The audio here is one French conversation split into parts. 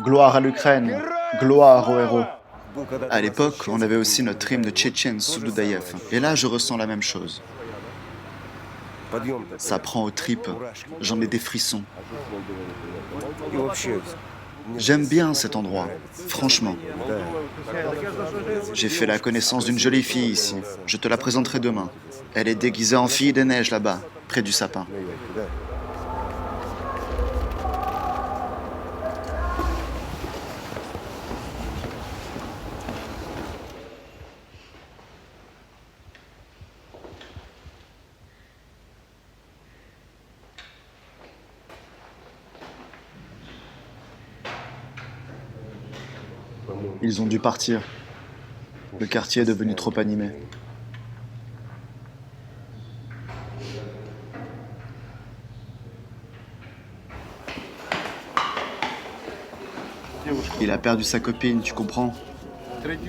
Gloire à l'Ukraine, gloire aux héros. À l'époque, on avait aussi notre hymne de Tchétchène sous Doudaïev. Et là, je ressens la même chose. Ça prend aux tripes. J'en ai des frissons. J'aime bien cet endroit, franchement. J'ai fait la connaissance d'une jolie fille ici. Je te la présenterai demain. Elle est déguisée en fille des neiges là-bas, près du sapin. Ils ont dû partir. Le quartier est devenu trop animé. Il a perdu sa copine, tu comprends?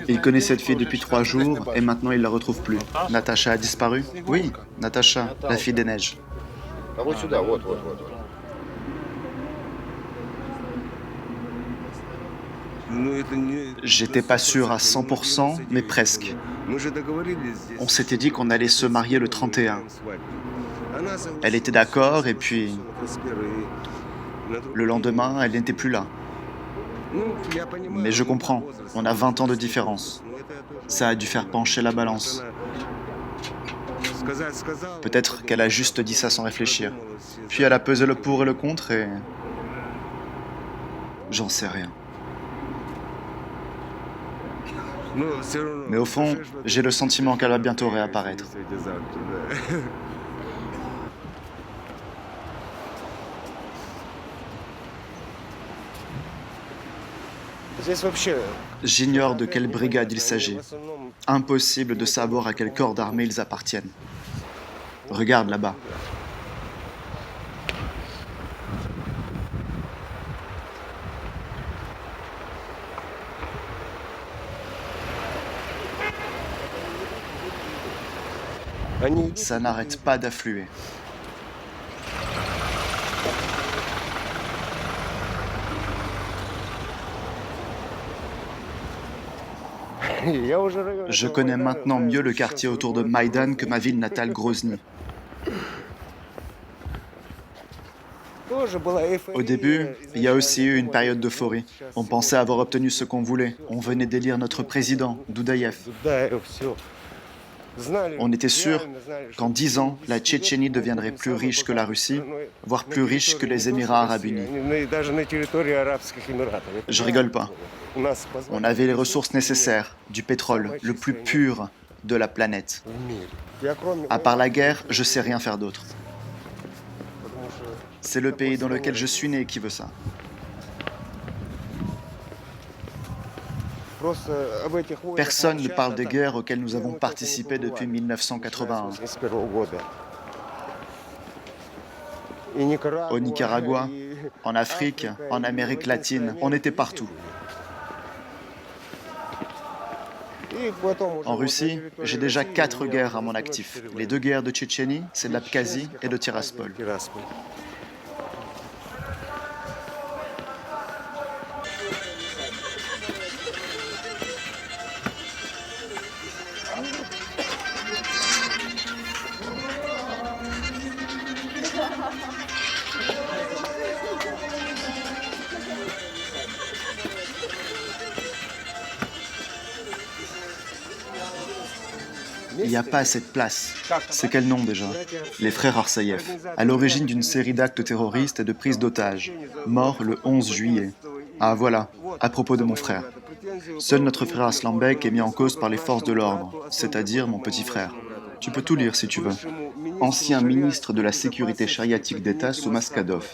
Il connaît cette fille depuis 3 jours et maintenant il la retrouve plus. Natacha a disparu? Oui, Natacha, la fille des neiges. J'étais pas sûr à 100%, mais presque. On s'était dit qu'on allait se marier le 31. Elle était d'accord et puis le lendemain, elle n'était plus là. Mais je comprends, on a 20 ans de différence. Ça a dû faire pencher la balance. Peut-être qu'elle a juste dit ça sans réfléchir. Puis elle a pesé le pour et le contre et... J'en sais rien. Mais au fond, j'ai le sentiment qu'elle va bientôt réapparaître. J'ignore de quelle brigade il s'agit. Impossible de savoir à quel corps d'armée ils appartiennent. Regarde là-bas. Ça n'arrête pas d'affluer. Je connais maintenant mieux le quartier autour de Maïdan que ma ville natale Grozny. Au début, il y a aussi eu une période d'euphorie. On pensait avoir obtenu ce qu'on voulait. On venait d'élire notre président, Doudaïev. On était sûr qu'en 10 ans, la Tchétchénie deviendrait plus riche que la Russie, voire plus riche que les Émirats arabes unis. Je rigole pas. On avait les ressources nécessaires, du pétrole, le plus pur de la planète. À part la guerre, je sais rien faire d'autre. C'est le pays dans lequel je suis né qui veut ça. Personne ne parle des guerres auxquelles nous avons participé depuis 1981. Au Nicaragua, en Afrique, en Amérique latine, on était partout. En Russie, j'ai déjà 4 guerres à mon actif. Les 2 guerres de Tchétchénie, c'est de l'Abkhazie et de Tiraspol. Il n'y a pas assez de place. C'est quel nom déjà? Les frères Arsaïev, à l'origine d'une série d'actes terroristes et de prises d'otages, morts le 11 juillet. Ah voilà, à propos de mon frère. Seul notre frère Aslanbek est mis en cause par les forces de l'ordre, c'est-à-dire mon petit frère. Tu peux tout lire si tu veux. Ancien ministre de la sécurité chariatique d'État sous Maskadov.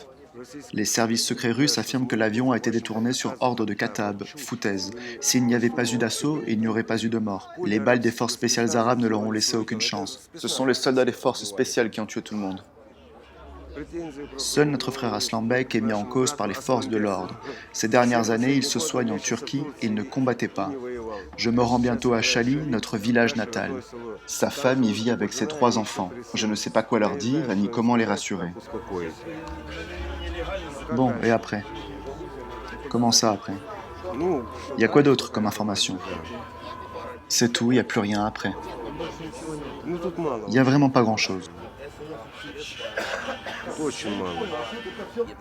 Les services secrets russes affirment que l'avion a été détourné sur ordre de Kattab, foutaise. S'il n'y avait pas eu d'assaut, il n'y aurait pas eu de mort. Les balles des forces spéciales arabes ne leur ont laissé aucune chance. Ce sont les soldats des forces spéciales qui ont tué tout le monde. Seul notre frère Aslanbek est mis en cause par les forces de l'ordre. Ces dernières années, il se soigne en Turquie, il ne combattait pas. Je me rends bientôt à Chali, notre village natal. Sa femme y vit avec ses 3 enfants. Je ne sais pas quoi leur dire ni comment les rassurer. Bon, et après? Comment ça après? Il y a quoi d'autre comme information? C'est tout, il n'y a plus rien après. Il n'y a vraiment pas grand-chose.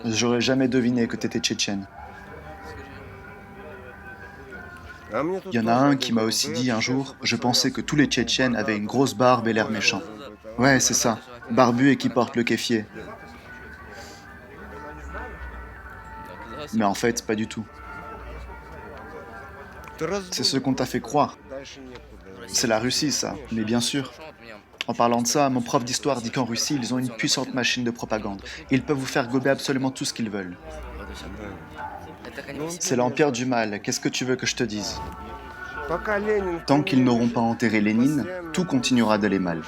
J'aurais jamais deviné que t'étais tchétchène. Il y en a un qui m'a aussi dit un jour, je pensais que tous les Tchétchènes avaient une grosse barbe et l'air méchant. Ouais, c'est ça, barbu et qui porte le kéfier. Mais en fait, pas du tout. C'est ce qu'on t'a fait croire. C'est la Russie, ça, mais bien sûr. En parlant de ça, mon prof d'histoire dit qu'en Russie, ils ont une puissante machine de propagande. Ils peuvent vous faire gober absolument tout ce qu'ils veulent. C'est l'empire du mal, qu'est-ce que tu veux que je te dise? Tant qu'ils n'auront pas enterré Lénine, tout continuera d'aller mal.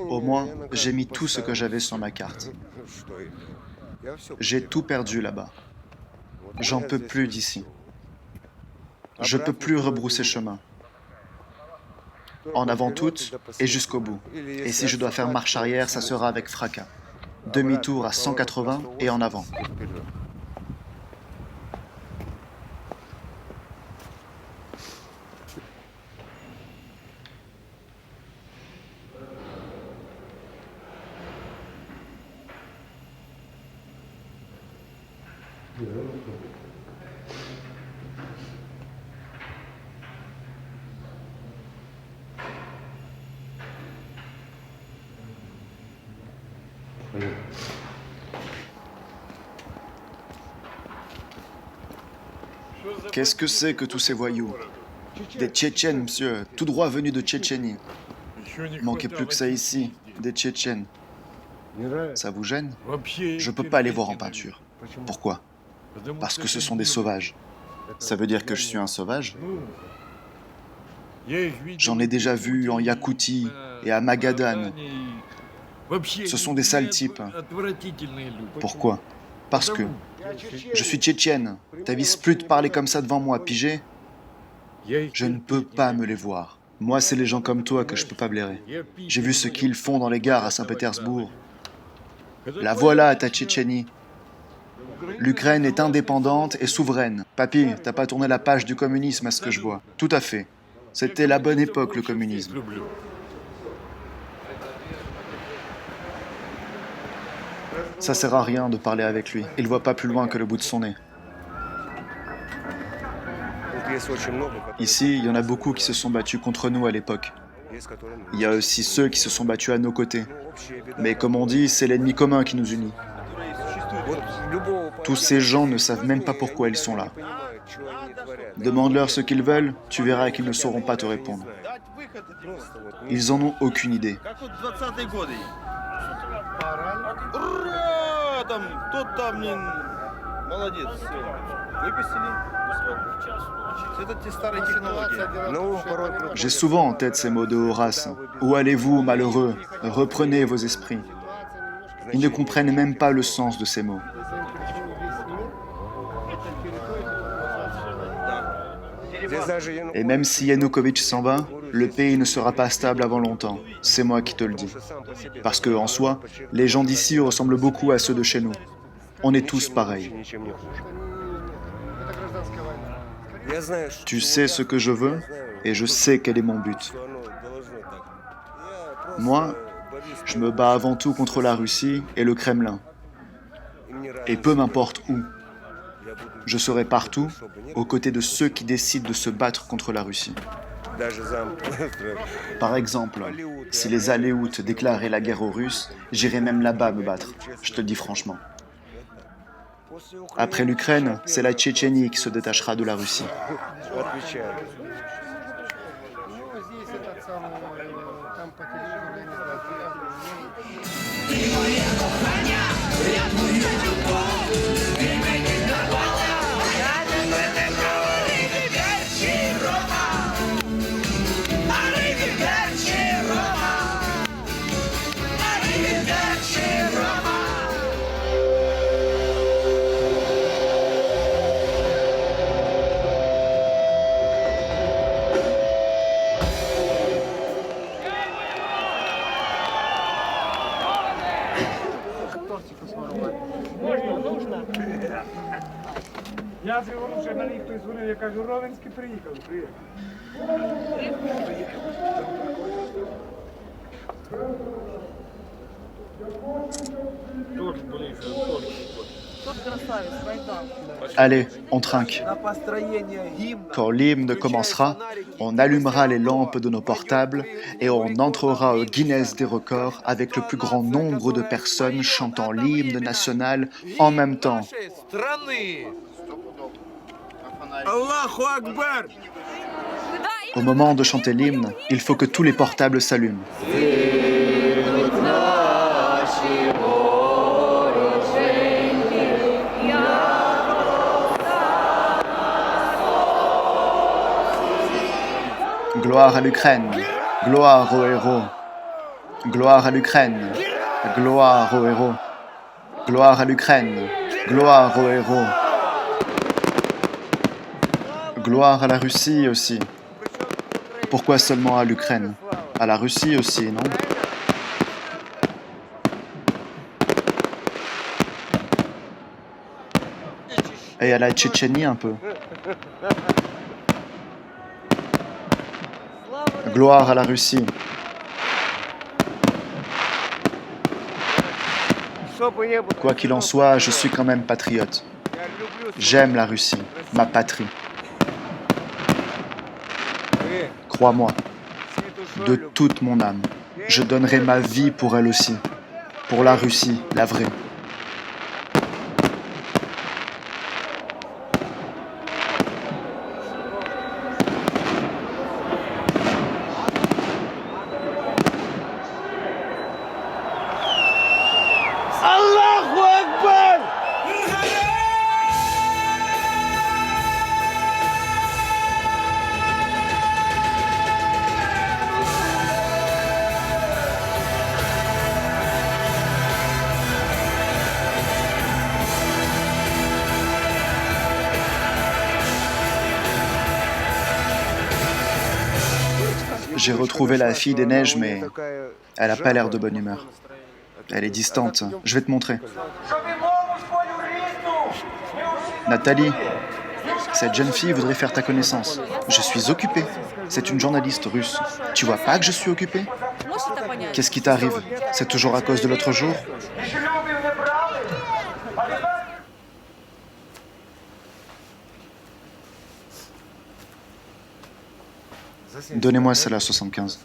Au moins, j'ai mis tout ce que j'avais sur ma carte. J'ai tout perdu là-bas. J'en peux plus d'ici. Je peux plus rebrousser chemin. En avant toute et jusqu'au bout. Et si je dois faire marche arrière, ça sera avec fracas. Demi-tour à 180 et en avant. Qu'est-ce que c'est que tous ces voyous? Des Tchétchènes, monsieur, tout droit venus de Tchétchénie. Manquait plus que ça ici, des Tchétchènes. Ça vous gêne? Je peux pas les voir en peinture. Pourquoi? Parce que ce sont des sauvages. Ça veut dire que je suis un sauvage? J'en ai déjà vu en Yakoutie et à Magadan. Ce sont des sales types. Pourquoi? Parce que je suis tchétchène. T'avises plus de parler comme ça devant moi, pigé? Je ne peux pas me les voir. Moi, c'est les gens comme toi que je peux pas blairer. J'ai vu ce qu'ils font dans les gares à Saint-Pétersbourg. La voilà, ta Tchétchénie. L'Ukraine est indépendante et souveraine. Papy, t'as pas tourné la page du communisme à ce que je vois. Tout à fait. C'était la bonne époque, le communisme. Ça sert à rien de parler avec lui. Il voit pas plus loin que le bout de son nez. Ici, il y en a beaucoup qui se sont battus contre nous à l'époque. Il y a aussi ceux qui se sont battus à nos côtés. Mais comme on dit, c'est l'ennemi commun qui nous unit. Tous ces gens ne savent même pas pourquoi ils sont là. Demande-leur ce qu'ils veulent, tu verras qu'ils ne sauront pas te répondre. Ils en ont aucune idée. J'ai souvent en tête ces mots de Horace. Où allez-vous, malheureux? Reprenez vos esprits. Ils ne comprennent même pas le sens de ces mots. Et même si Yanukovych s'en va, le pays ne sera pas stable avant longtemps. C'est moi qui te le dis. Parce que, en soi, les gens d'ici ressemblent beaucoup à ceux de chez nous. On est tous pareils. Tu sais ce que je veux, et je sais quel est mon but. Moi, je me bats avant tout contre la Russie et le Kremlin. Et peu m'importe où. Je serai partout, aux côtés de ceux qui décident de se battre contre la Russie. Par exemple, si les Aléoutes déclaraient la guerre aux Russes, j'irai même là-bas me battre, je te le dis franchement. Après l'Ukraine, c'est la Tchétchénie qui se détachera de la Russie. Я дзвонив, що мені хтось дзвонив, я кажу, Ровенський приїхали, приїхали. Allez, on trinque. Quand l'hymne commencera, on allumera les lampes de nos portables et on entrera au Guinness des records avec le plus grand nombre de personnes chantant l'hymne national en même temps. Аллаху Акбар! Au moment de chanter l'hymne, il faut que tous les portables s'allument. Gloire à l'Ukraine, gloire aux héros. Gloire à l'Ukraine, gloire aux héros. Gloire à l'Ukraine, gloire aux héros. Gloire à la Russie aussi. Pourquoi seulement à l'Ukraine? À la Russie aussi, non? Et à la Tchétchénie un peu. Gloire à la Russie. Quoi qu'il en soit, je suis quand même patriote. J'aime la Russie, ma patrie. Crois-moi, de toute mon âme, je donnerai ma vie pour elle aussi. Pour la Russie, la vraie. Аллаху Акбар! J'ai retrouvé la fille des neiges, mais elle n'a pas l'air de bonne humeur. Elle est distante. Je vais te montrer. Nathalie, cette jeune fille voudrait faire ta connaissance. Je suis occupé. C'est une journaliste russe. Tu vois pas que je suis occupé? Qu'est-ce qui t'arrive? C'est toujours à cause de l'autre jour? Donnez-moi celle-là, 75.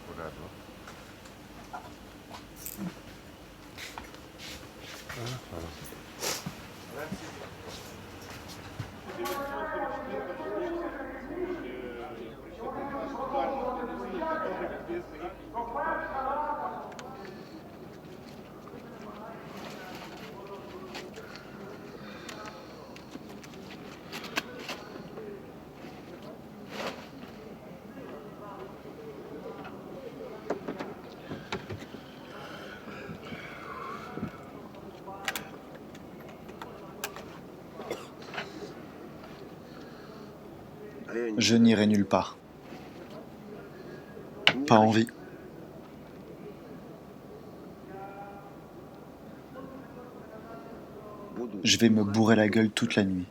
Je n'irai nulle part. Pas envie. Je vais me bourrer la gueule toute la nuit.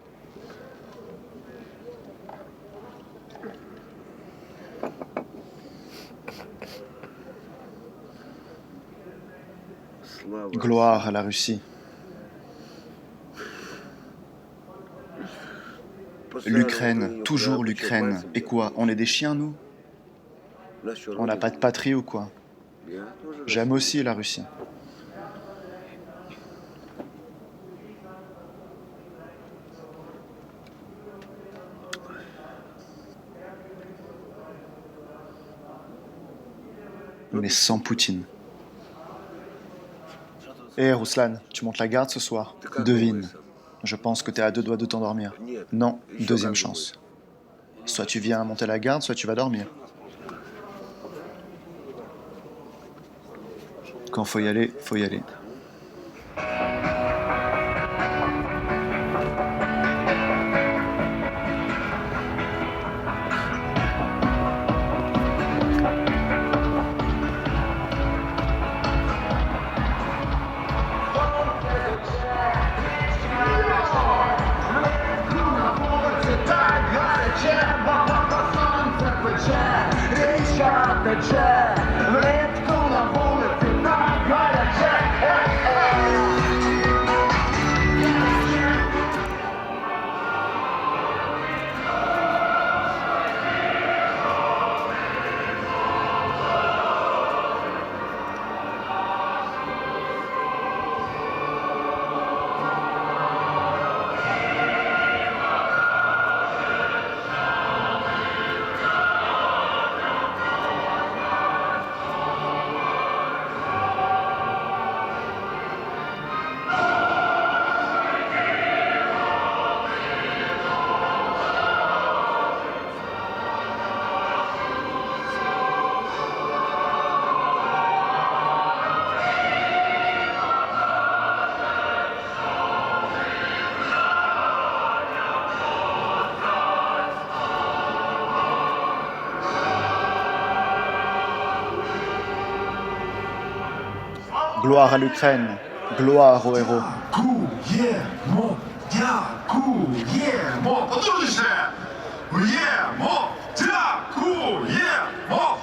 Gloire à la Russie. L'Ukraine, toujours l'Ukraine. Et quoi, on est des chiens, nous? On n'a pas de patrie ou quoi? J'aime aussi la Russie. Mais sans Poutine. Hé, Ruslan, tu montes la garde ce soir? Devine. Je pense que t'es à 2 doigts de t'endormir. Non, deuxième chance. Soit tu viens monter la garde, soit tu vas dormir. Quand faut y aller, faut y aller. Gloire à l'Ukraine, gloire aux héros. Дякуємо, дякуємо, потужніше! Дякуємо, дякуємо!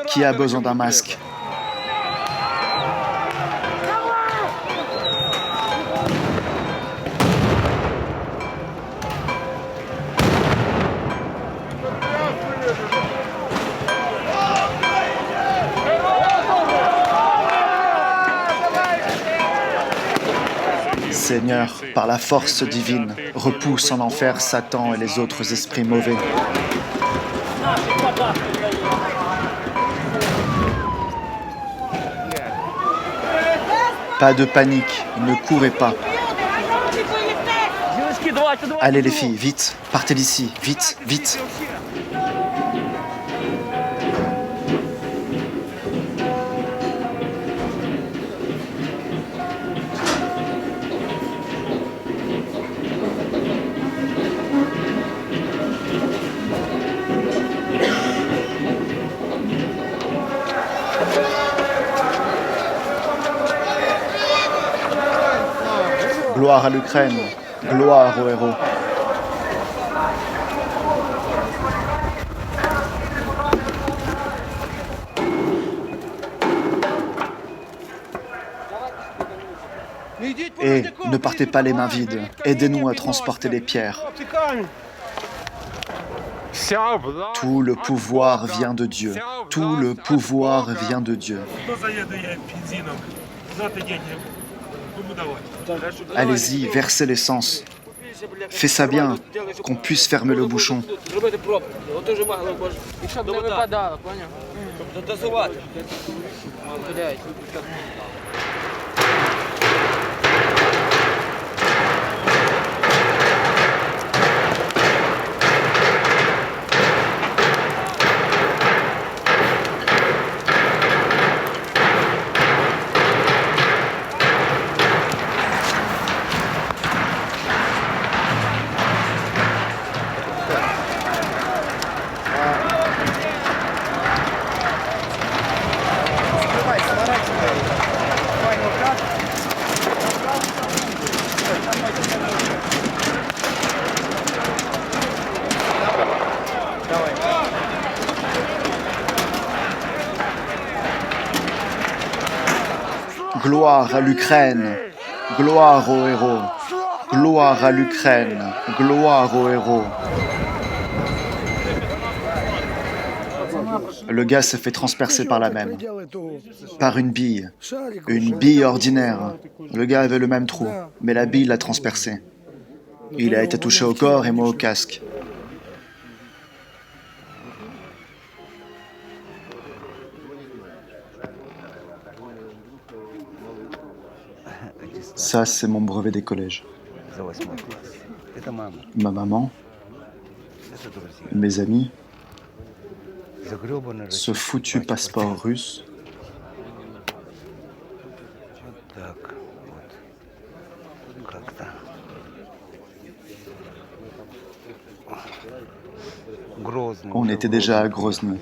Qui a besoin d'un masque? Seigneur, par la force divine, repousse en enfer Satan et les autres esprits mauvais. Pas de panique, ne courez pas. Allez les filles, vite, partez d'ici, vite, vite. Gloire à l'Ukraine, gloire aux héros. Et ne partez pas les mains vides, aidez-nous à transporter les pierres. Tout le pouvoir vient de Dieu, tout le pouvoir vient de Dieu. Allez-y, versez l'essence. Fais ça bien, qu'on puisse fermer le bouchon. Gloire à l'Ukraine. Gloire aux héros. Gloire à l'Ukraine. Gloire aux héros. Le gars s'est fait transpercer par la même. Par une bille. Une bille ordinaire. Le gars avait le même trou, mais la bille l'a transpercé. Il a été touché au corps et moi au casque. Ça, c'est mon brevet des collèges. Ma maman, mes amis, ce foutu passeport russe. On était déjà à Grozny.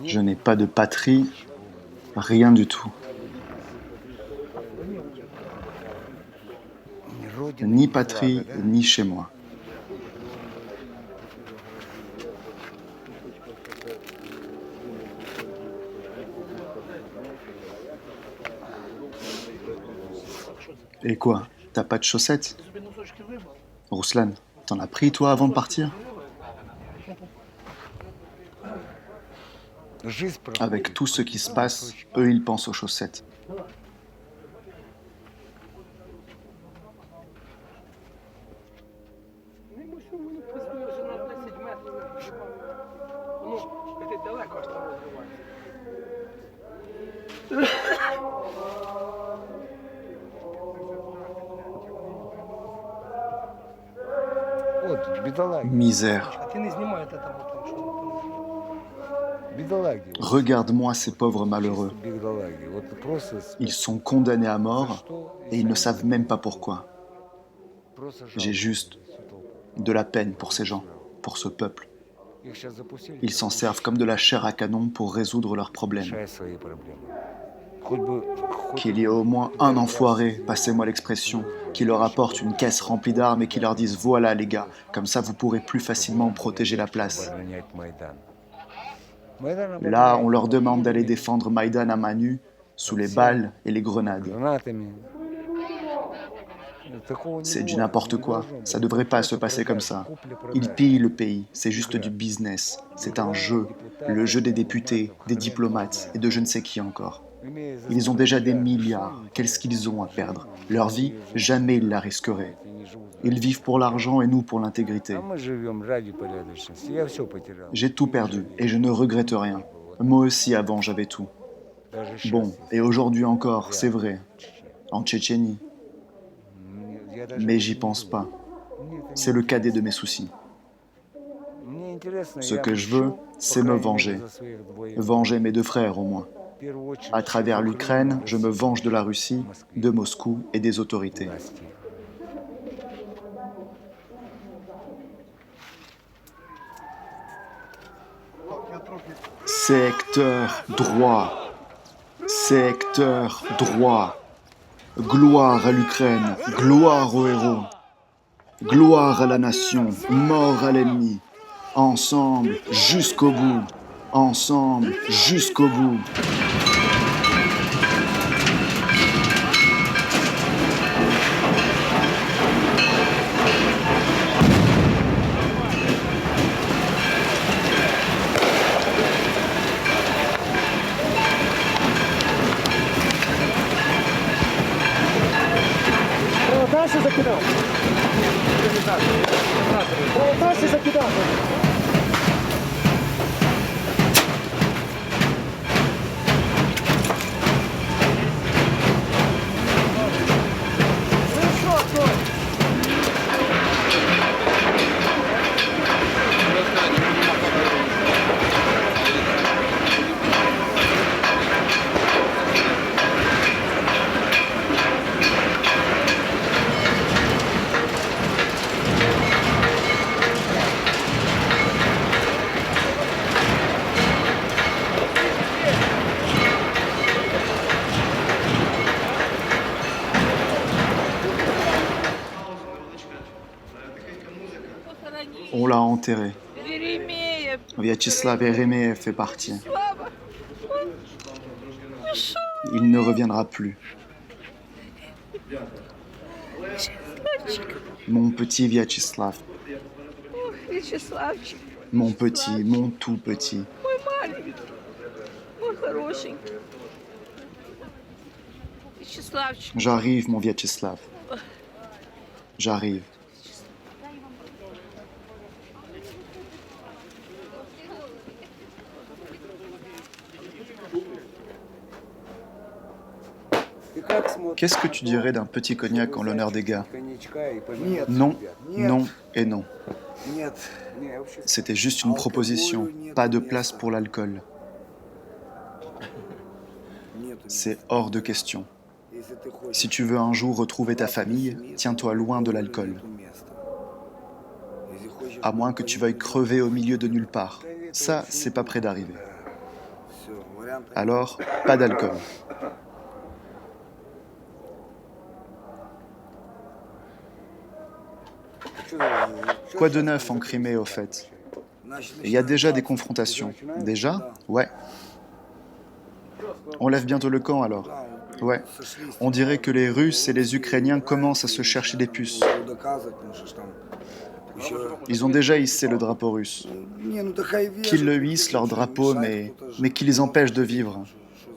Je n'ai pas de patrie, rien du tout. Ni patrie, ni chez moi. Et quoi? T'as pas de chaussettes? Ruslan, t'en as pris toi avant de partir? Avec tout ce qui se passe, eux ils pensent aux chaussettes. Misère. Regarde-moi ces pauvres malheureux. Ils sont condamnés à mort et ils ne savent même pas pourquoi. J'ai juste de la peine pour ces gens, pour ce peuple. Ils s'en servent comme de la chair à canon pour résoudre leurs problèmes. Qu'il y ait au moins un enfoiré, passez-moi l'expression, qui leur apporte une caisse remplie d'armes et qui leur dise « Voilà les gars, comme ça vous pourrez plus facilement protéger la place ». Là, on leur demande d'aller défendre Maïdan à main nue, sous les balles et les grenades. C'est du n'importe quoi, ça devrait pas se passer comme ça. Ils pillent le pays, c'est juste du business. C'est un jeu, le jeu des députés, des diplomates et de je ne sais qui encore. Ils ont déjà des milliards, qu'est-ce qu'ils ont à perdre? Leur vie, jamais ils la risqueraient. Ils vivent pour l'argent et nous pour l'intégrité. J'ai tout perdu et je ne regrette rien. Moi aussi avant j'avais tout. Bon, et aujourd'hui encore, c'est vrai, en Tchétchénie. Mais j'y pense pas. C'est le cadet de mes soucis. Ce que je veux, c'est me venger. Venger mes deux frères au moins. À travers l'Ukraine, je me venge de la Russie, de Moscou et des autorités. Secteur droit. Secteur droit. Gloire à l'Ukraine, gloire aux héros. Gloire à la nation, mort à l'ennemi. Ensemble, jusqu'au bout. Ensemble, jusqu'au bout. Дальше закидав. Дальше закидав. On l'a enterré. Веремеев, Vyacheslav Eremeev fait partie. Слава, Il ne reviendra plus. Mon petit Vyacheslav. Вячеславчик, Mon petit, mon tout petit. мой маленький, мой хорошенький. Вячеславчик, J'arrive, mon Vyacheslav. J'arrive. Qu'est-ce que tu dirais d'un petit cognac en l'honneur des gars? Non, non et non. C'était juste une proposition, pas de place pour l'alcool. C'est hors de question. Si tu veux un jour retrouver ta famille, tiens-toi loin de l'alcool. À moins que tu veuilles crever au milieu de nulle part. Ça, c'est pas près d'arriver. Alors, pas d'alcool. Quoi de neuf en Crimée, au fait? Il y a déjà des confrontations. Déjà? Ouais. On lève bientôt le camp, alors? Ouais. On dirait que les Russes et les Ukrainiens commencent à se chercher des puces. Ils ont déjà hissé le drapeau russe. Qu'ils le hissent, leur drapeau, mais qu'ils les empêchent de vivre.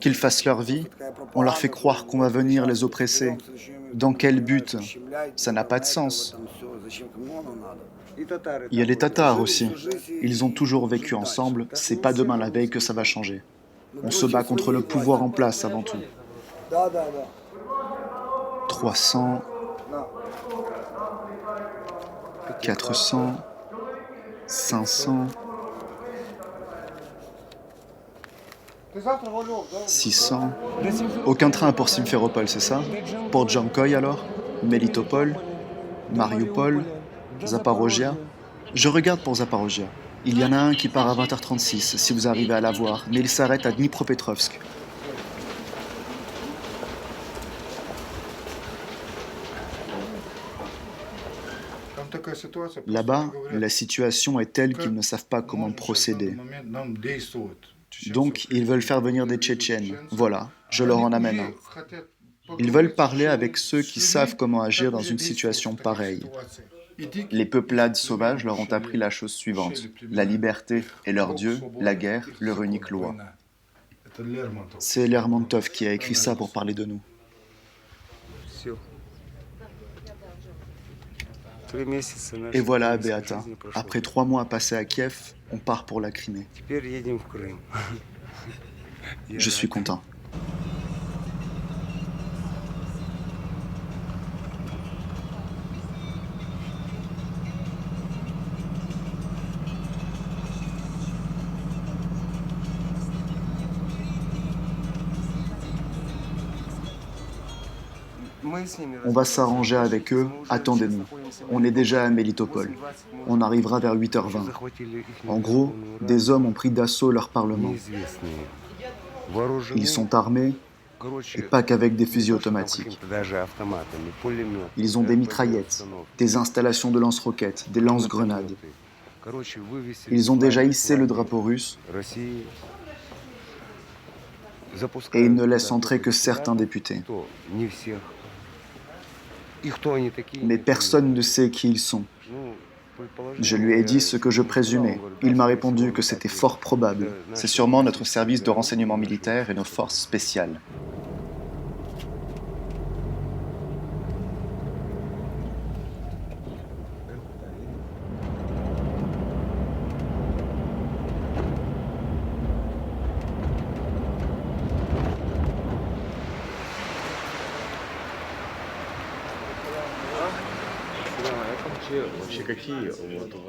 Qu'ils fassent leur vie, on leur fait croire qu'on va venir les oppresser. Dans quel but? Ça n'a pas de sens. Il y a les Tatars aussi. Ils ont toujours vécu ensemble, c'est pas demain la veille que ça va changer. On se bat contre le pouvoir en place avant tout. 300, 400, 500, 600. Aucun train pour Simferopol, c'est ça? Pour Djankoï alors? Melitopol? Mariupol? Zaporozhia? Je regarde pour Zaporozhia. Il y en a un qui part à 20h36, si vous arrivez à l'avoir, mais il s'arrête à Dnipropetrovsk. Là-bas, la situation est telle qu'ils ne savent pas comment procéder. Donc, ils veulent faire venir des Tchétchènes. Voilà, je leur en amène un. Ils veulent parler avec ceux qui savent comment agir dans une situation pareille. Les peuplades sauvages leur ont appris la chose suivante. La liberté est leur dieu, la guerre, leur unique loi. C'est Lermontov qui a écrit ça pour parler de nous. Et voilà, Beata, après 3 mois passés à Kiev, on part pour la Crimée. Je suis content. On va s'arranger avec eux, attendez-nous. On est déjà à Melitopol. On arrivera vers 8h20. En gros, des hommes ont pris d'assaut leur parlement. Ils sont armés, et pas qu'avec des fusils automatiques. Ils ont des mitraillettes, des installations de lance-roquettes, des lance-grenades. Ils ont déjà hissé le drapeau russe, et ils ne laissent entrer que certains députés. Mais personne ne sait qui ils sont. Je lui ai dit ce que je présumais. Il m'a répondu que c'était fort probable. C'est sûrement notre service de renseignement militaire et nos forces spéciales.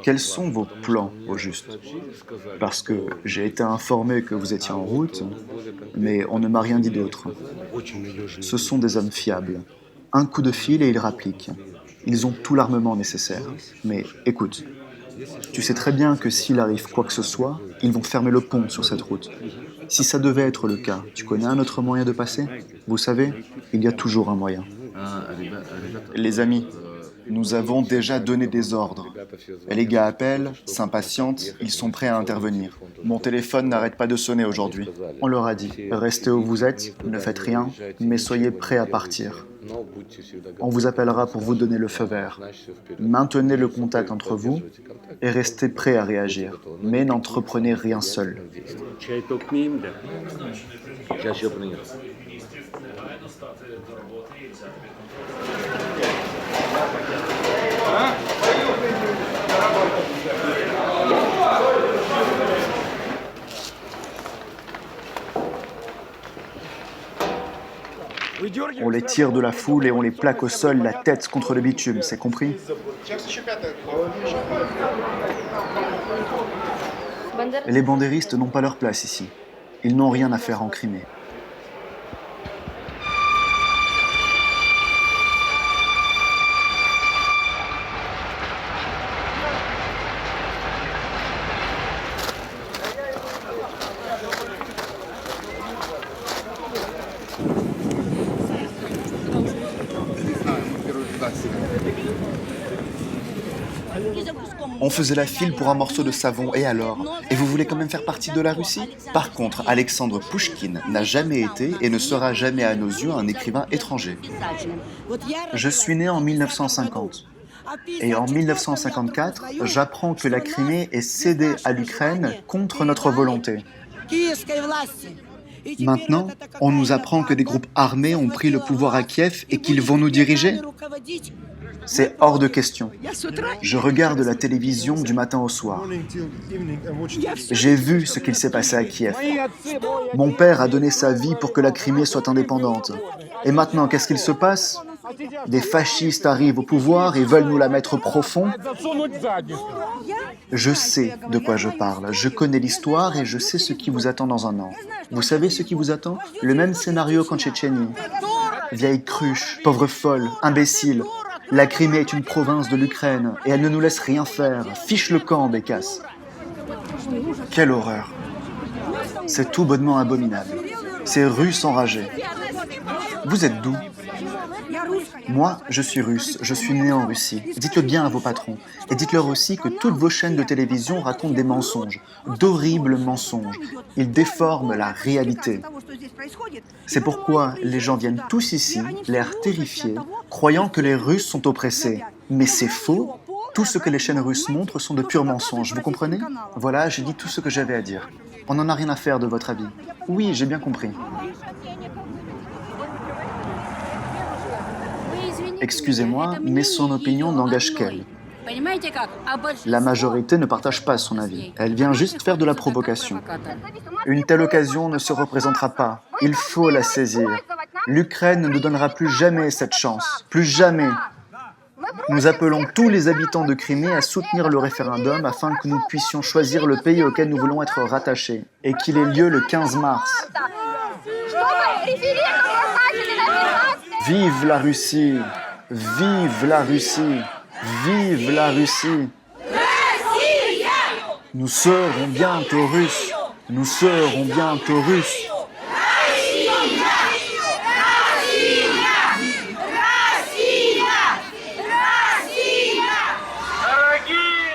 Quels sont vos plans, au juste? Parce que j'ai été informé que vous étiez en route, mais on ne m'a rien dit d'autre. Ce sont des hommes fiables. Un coup de fil et ils rappliquent. Ils ont tout l'armement nécessaire. Mais écoute, tu sais très bien que s'il arrive quoi que ce soit, ils vont fermer le pont sur cette route. Si ça devait être le cas, tu connais un autre moyen de passer? Vous savez, il y a toujours un moyen. Les amis, Nous avons déjà donné des ordres. Et les gars appellent, s'impatientent, ils sont prêts à intervenir. Mon téléphone n'arrête pas de sonner aujourd'hui. On leur a dit, restez où vous êtes, ne faites rien, mais soyez prêts à partir. On vous appellera pour vous donner le feu vert. Maintenez le contact entre vous et restez prêts à réagir, mais n'entreprenez rien seul. On les tire de la foule et on les plaque au sol, la tête contre le bitume, c'est compris? Les bandéristes n'ont pas leur place ici. Ils n'ont rien à faire en Crimée. On faisait la file pour un morceau de savon, et alors? Et vous voulez quand même faire partie de la Russie? Par contre, Alexandre Pouchkine n'a jamais été et ne sera jamais à nos yeux un écrivain étranger. Je suis né en 1950. Et en 1954, j'apprends que la Crimée est cédée à l'Ukraine contre notre volonté. Maintenant, on nous apprend que des groupes armés ont pris le pouvoir à Kiev et qu'ils vont nous diriger? C'est hors de question. Je regarde la télévision du matin au soir. J'ai vu ce qu'il s'est passé à Kiev. Mon père a donné sa vie pour que la Crimée soit indépendante. Et maintenant, qu'est-ce qu'il se passe? Des fascistes arrivent au pouvoir et veulent nous la mettre profond. Je sais de quoi je parle. Je connais l'histoire et je sais ce qui vous attend dans un an. Vous savez ce qui vous attend? Le même scénario qu'en Tchétchénie. Vieille cruche, pauvre folle, imbécile. La Crimée est une province de l'Ukraine et elle ne nous laisse rien faire. Fiche le camp, Bécasse. Quelle horreur. C'est tout bonnement abominable. Ces Russes enragés. Vous êtes d'où? Moi, je suis russe, je suis né en Russie. Dites-le bien à vos patrons. Et dites-leur aussi que toutes vos chaînes de télévision racontent des mensonges, d'horribles mensonges. Ils déforment la réalité. C'est pourquoi les gens viennent tous ici, l'air terrifiés, croyant que les Russes sont oppressés. Mais c'est faux. Tout ce que les chaînes russes montrent sont de purs mensonges, vous comprenez? Voilà, j'ai dit tout ce que j'avais à dire. On n'en a rien à faire de votre avis. Oui, j'ai bien compris. Excusez-moi, mais son opinion n'engage qu'elle. La majorité ne partage pas son avis. Elle vient juste faire de la provocation. Une telle occasion ne se représentera pas. Il faut la saisir. L'Ukraine ne nous donnera plus jamais cette chance. Plus jamais. Nous appelons tous les habitants de Crimée à soutenir le référendum afin que nous puissions choisir le pays auquel nous voulons être rattachés et qu'il ait lieu le 15 mars. Vive la Russie! Vive la Russie! Vive la Russie! Nous serons bientôt Russes! Nous serons bientôt Russes!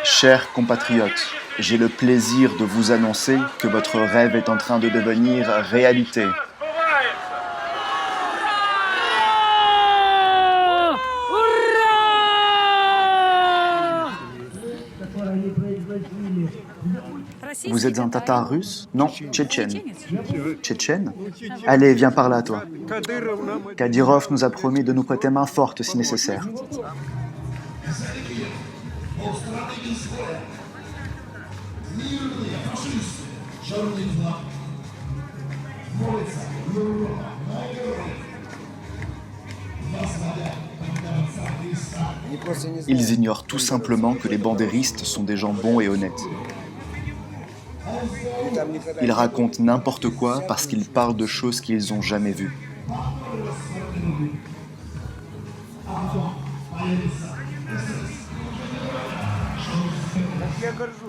Chers compatriotes, j'ai le plaisir de vous annoncer que votre rêve est en train de devenir réalité. Vous êtes un tatar russe? Non, tchétchène. Tchétchène? Allez, viens par là, toi. Kadyrov nous a promis de nous prêter main forte si nécessaire. Ils ignorent tout simplement que les bandéristes sont des gens bons et honnêtes. Ils racontent n'importe quoi parce qu'ils parlent de choses qu'ils n'ont jamais vues.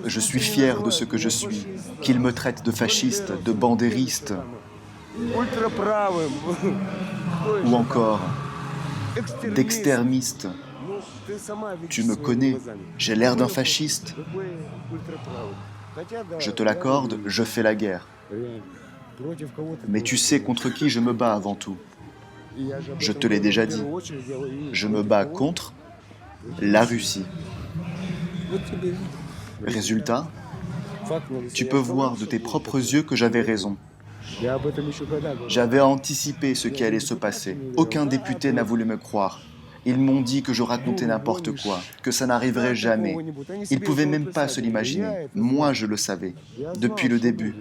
Je suis fier de ce que je suis, qu'ils me traitent de fasciste, de bandériste, ou encore d'extrémiste. Tu me connais, j'ai l'air d'un fasciste. Je te l'accorde, je fais la guerre. Mais tu sais contre qui je me bats avant tout. Je te l'ai déjà dit. Je me bats contre la Russie. Résultat, tu peux voir de tes propres yeux que j'avais raison. J'avais anticipé ce qui allait se passer. Aucun député n'a voulu me croire. Ils m'ont dit que je racontais n'importe quoi, que ça n'arriverait jamais. Ils ne pouvaient même pas se l'imaginer. Moi, je le savais, depuis le début.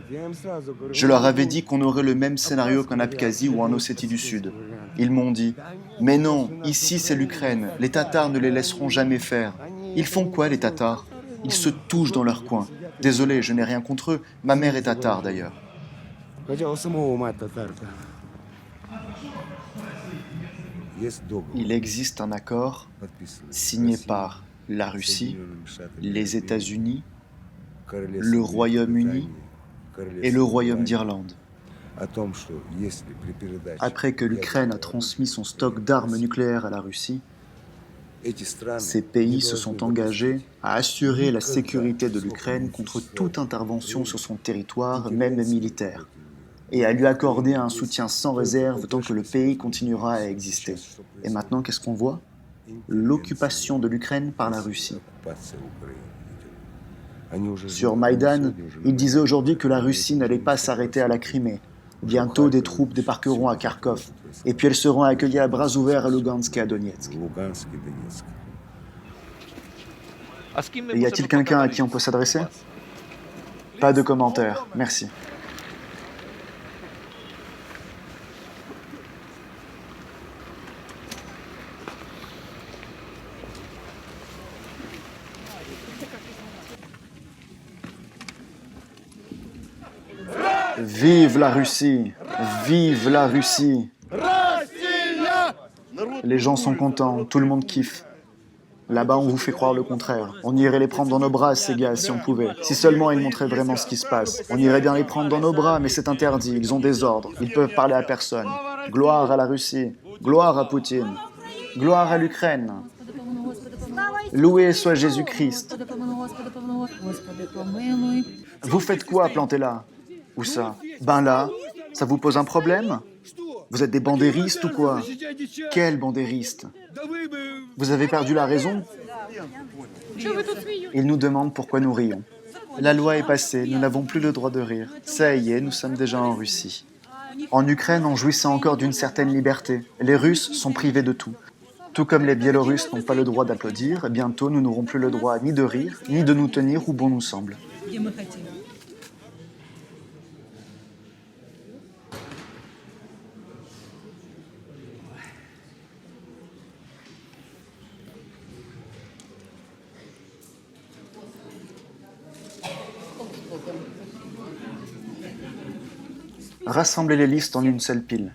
Je leur avais dit qu'on aurait le même scénario qu'en Abkhazie ou en Ossétie du Sud. Ils m'ont dit « Mais non, ici c'est l'Ukraine, les Tatars ne les laisseront jamais faire. » Ils font quoi les Tatars? Ils se touchent dans leur coin. Désolé, je n'ai rien contre eux, ma mère est tatare d'ailleurs. Il existe un accord signé par la Russie, les États-Unis, le Royaume-Uni et le Royaume d'Irlande. Après que l'Ukraine a transmis son stock d'armes nucléaires à la Russie, ces pays se sont engagés à assurer la sécurité de l'Ukraine contre toute intervention sur son territoire, même militaire, et à lui accorder un soutien sans réserve tant que le pays continuera à exister. Et maintenant, qu'est-ce qu'on voit? L'occupation de l'Ukraine par la Russie. Sur Maïdan, il disait aujourd'hui que la Russie n'allait pas s'arrêter à la Crimée. Bientôt, des troupes débarqueront à Kharkov, et puis elles seront accueillies à bras ouverts à Lugansk et à Donetsk. Et y a-t-il quelqu'un à qui on peut s'adresser? Pas de commentaires, merci. Vive la Russie! Vive la Russie! Les gens sont contents, tout le monde kiffe. Là-bas, on vous fait croire le contraire. On irait les prendre dans nos bras, ces gars, si on pouvait. Si seulement ils montraient vraiment ce qui se passe. On irait bien les prendre dans nos bras, mais c'est interdit. Ils ont des ordres. Ils peuvent parler à personne. Gloire à la Russie. Gloire à Poutine. Gloire à l'Ukraine. Loué soit Jésus-Christ. Vous faites quoi, planté là? Où ça? Ben là, ça vous pose un problème? Vous êtes des bandéristes ou quoi? Quels bandéristes? Vous avez perdu la raison? Ils nous demandent pourquoi nous rions. La loi est passée, nous n'avons plus le droit de rire. Ça y est, nous sommes déjà en Russie. En Ukraine, on jouissait encore d'une certaine liberté. Les Russes sont privés de tout. Tout comme les Biélorusses n'ont pas le droit d'applaudir, bientôt nous n'aurons plus le droit ni de rire, ni de nous tenir où bon nous semble. Rassemblez les listes en une seule pile.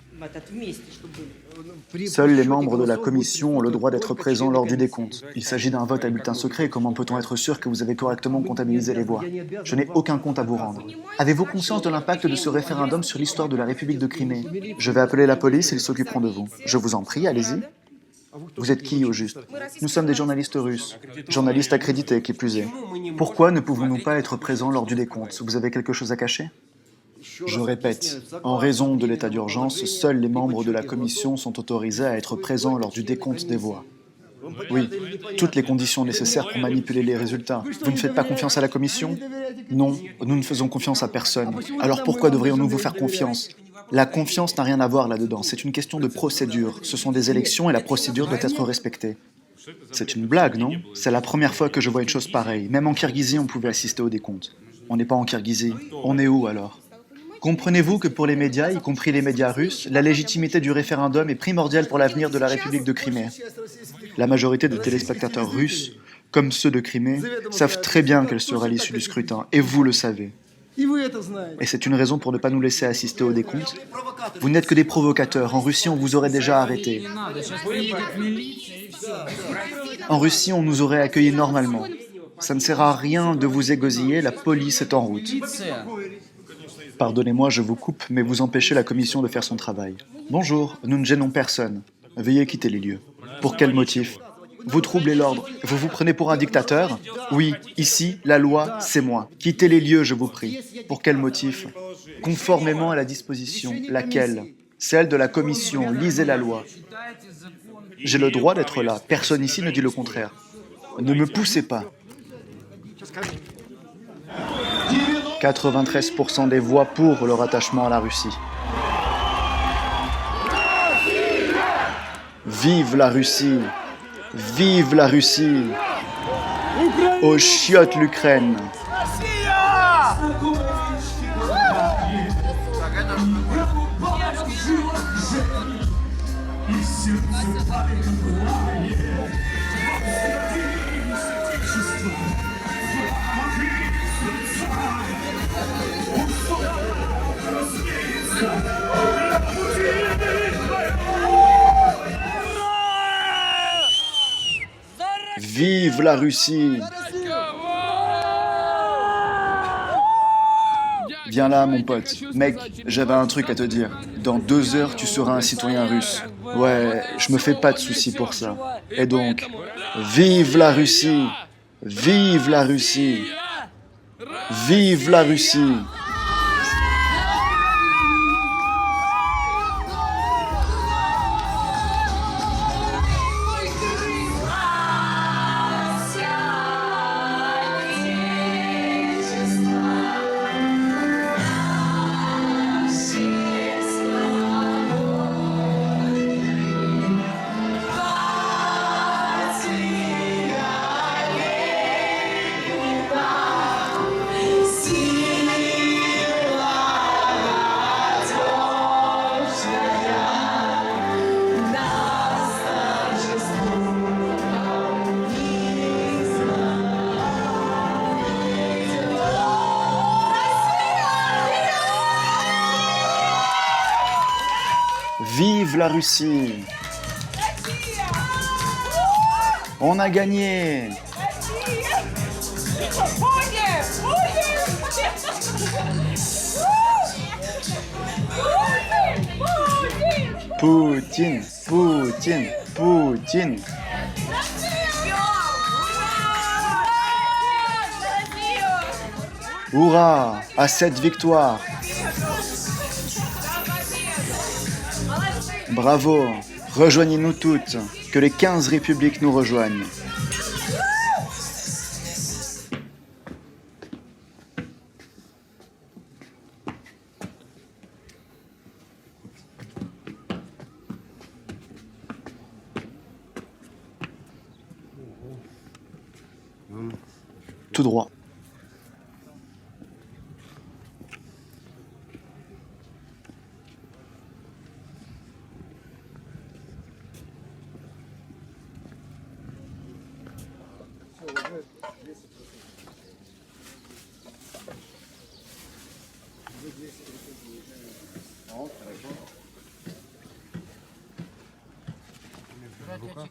Seuls les membres de la commission ont le droit d'être présents lors du décompte. Il s'agit d'un vote à bulletin secret. Comment peut-on être sûr que vous avez correctement comptabilisé les voix? Je n'ai aucun compte à vous rendre. Avez-vous conscience de l'impact de ce référendum sur l'histoire de la République de Crimée? Je vais appeler la police et ils s'occuperont de vous. Je vous en prie, allez-y. Vous êtes qui, au juste? Nous sommes des journalistes russes. Journalistes accrédités, qui plus est. Pourquoi ne pouvons-nous pas être présents lors du décompte? Vous avez quelque chose à cacher? Je répète, en raison de l'état d'urgence, seuls les membres de la commission sont autorisés à être présents lors du décompte des voix. Oui, toutes les conditions nécessaires pour manipuler les résultats. Vous ne faites pas confiance à la commission? Non, nous ne faisons confiance à personne. Alors pourquoi devrions-nous vous faire confiance? La confiance n'a rien à voir là-dedans, c'est une question de procédure. Ce sont des élections et la procédure doit être respectée. C'est une blague, non? C'est la première fois que je vois une chose pareille. Même en Kirghizie, on pouvait assister au décompte. On n'est pas en Kirghizie. On est où alors? Comprenez-vous que pour les médias, y compris les médias russes, la légitimité du référendum est primordiale pour l'avenir de la République de Crimée? La majorité des téléspectateurs russes, comme ceux de Crimée, savent très bien quelle sera l'issue du scrutin, et vous le savez. Et c'est une raison pour ne pas nous laisser assister au décompte. Vous n'êtes que des provocateurs. En Russie, on vous aurait déjà arrêtés. En Russie, on nous aurait accueillis normalement. Ça ne sert à rien de vous égosiller, la police est en route. Pardonnez-moi, je vous coupe, mais vous empêchez la commission de faire son travail. Bonjour, nous ne gênons personne. Veuillez quitter les lieux. Pour quel motif? Vous troublez l'ordre. Vous vous prenez pour un dictateur? Oui, ici, la loi, c'est moi. Quittez les lieux, je vous prie. Pour quel motif? Conformément à la disposition. Laquelle? Celle de la commission. Lisez la loi. J'ai le droit d'être là. Personne ici ne dit le contraire. Ne me poussez pas. 93% des voix pour le rattachement à la Russie. Vive la Russie! Vive la Russie! Aux chiottes l'Ukraine! Vive la Russie! Viens là, mon pote. Mec, j'avais un truc à te dire. Dans 2 heures, tu seras un citoyen russe. Ouais, je me fais pas de soucis pour ça. Et donc, vive la Russie! Vive la Russie! Vive la Russie! Vive la Russie! On a gagné! Poutine, Poutine, Poutine. Hurrah à cette victoire! Bravo! Rejoignez-nous toutes, que les 15 républiques nous rejoignent. Tout droit.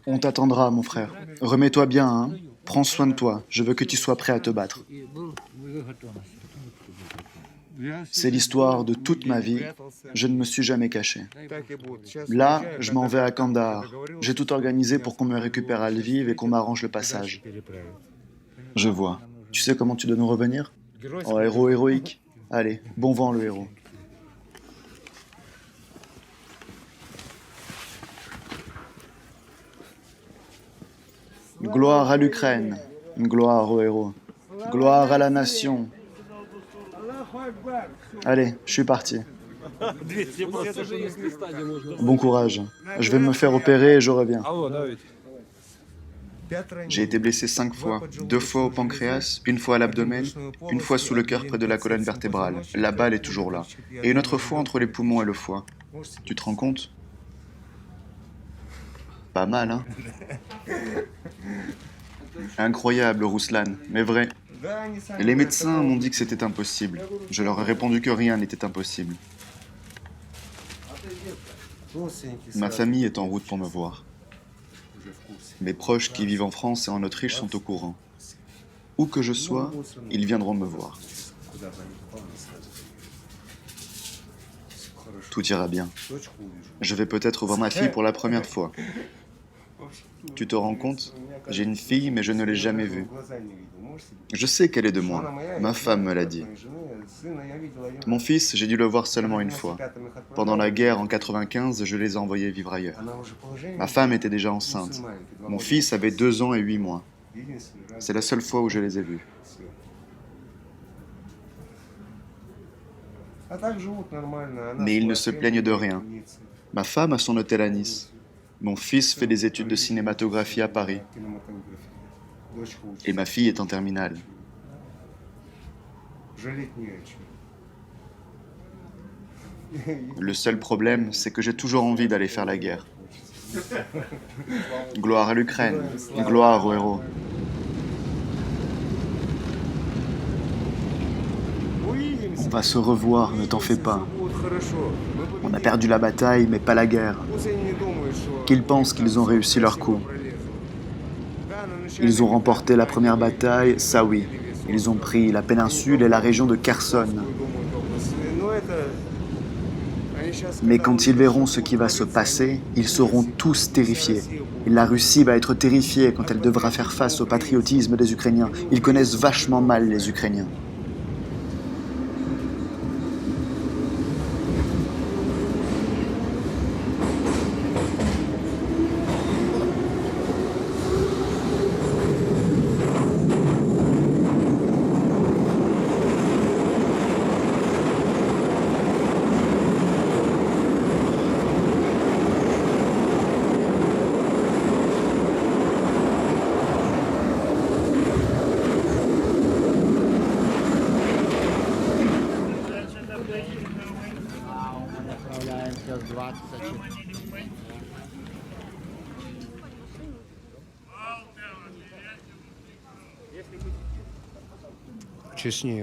On t'attendra, mon frère. Remets-toi bien, hein. Prends soin de toi. Je veux que tu sois prêt à te battre. C'est l'histoire de toute ma vie. Je ne me suis jamais caché. Là, je m'en vais à Kandahar. J'ai tout organisé pour qu'on me récupère à Lviv et qu'on m'arrange le passage. Je vois. Tu sais comment tu dois nous revenir? En héros héroïque. Allez, bon vent le héros. Gloire à l'Ukraine, gloire aux héros, gloire à la nation. Allez, je suis parti. Bon courage. Je vais me faire opérer et je reviens. J'ai été blessé 5 fois. 2 fois au pancréas, 1 fois à l'abdomen, 1 fois sous le cœur près de la colonne vertébrale. La balle est toujours là. Et une autre fois entre les poumons et le foie. Tu te rends compte? Pas mal, hein? Incroyable, Ruslan, mais vrai. Les médecins m'ont dit que c'était impossible. Je leur ai répondu que rien n'était impossible. Ma famille est en route pour me voir. Mes proches qui vivent en France et en Autriche sont au courant. Où que je sois, ils viendront me voir. Tout ira bien. Je vais peut-être voir ma fille pour la première fois. Tu te rends compte? J'ai une fille, mais je ne l'ai jamais vue. Je sais qu'elle est de moi. Ma femme me l'a dit. Mon fils, j'ai dû le voir seulement une fois. Pendant la guerre en 95, je les ai envoyés vivre ailleurs. Ma femme était déjà enceinte. Mon fils avait 2 ans et 8 mois. C'est la seule fois où je les ai vus. Mais ils ne se plaignent de rien. Ma femme a son hôtel à Nice. Mon fils fait des études de cinématographie à Paris. Et ma fille est en terminale. Le seul problème, c'est que j'ai toujours envie d'aller faire la guerre. Gloire à l'Ukraine, gloire aux héros. On va se revoir, ne t'en fais pas. On a perdu la bataille, mais pas la guerre. Qu'ils pensent qu'ils ont réussi leur coup. Ils ont remporté la première bataille, ça oui. Ils ont pris la péninsule et la région de Kherson. Mais quand ils verront ce qui va se passer, ils seront tous terrifiés. Et la Russie va être terrifiée quand elle devra faire face au patriotisme des Ukrainiens. Ils connaissent vachement mal les Ukrainiens.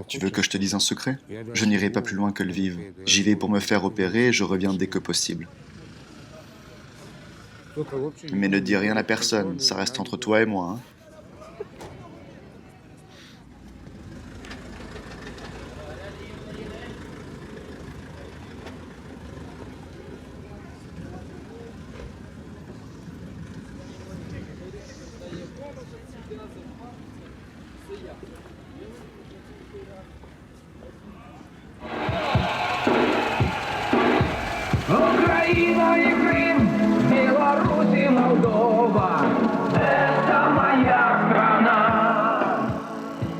Tu veux que je te dise un secret? Je n'irai pas plus loin que Lviv. J'y vais pour me faire opérer et je reviens dès que possible. Mais ne dis rien à personne, ça reste entre toi et moi. Hein. Украина и Крым, Беларусь и Молдова, это моя страна.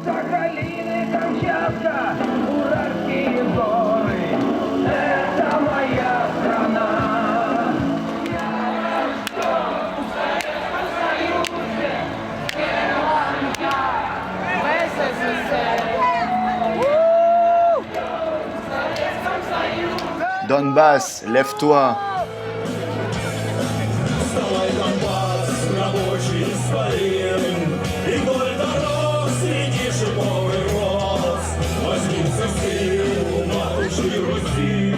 Сахалин и Камчатка, Уральские горы, это моя страна. Я расту в Советском Союзе, в СССР. В Советском Союзе. Donbass, lève-toi! Вставай, Донбасс, рабочий исполин, и вдоль дорог среди шиповых роз возьмутся сын матушки Руси,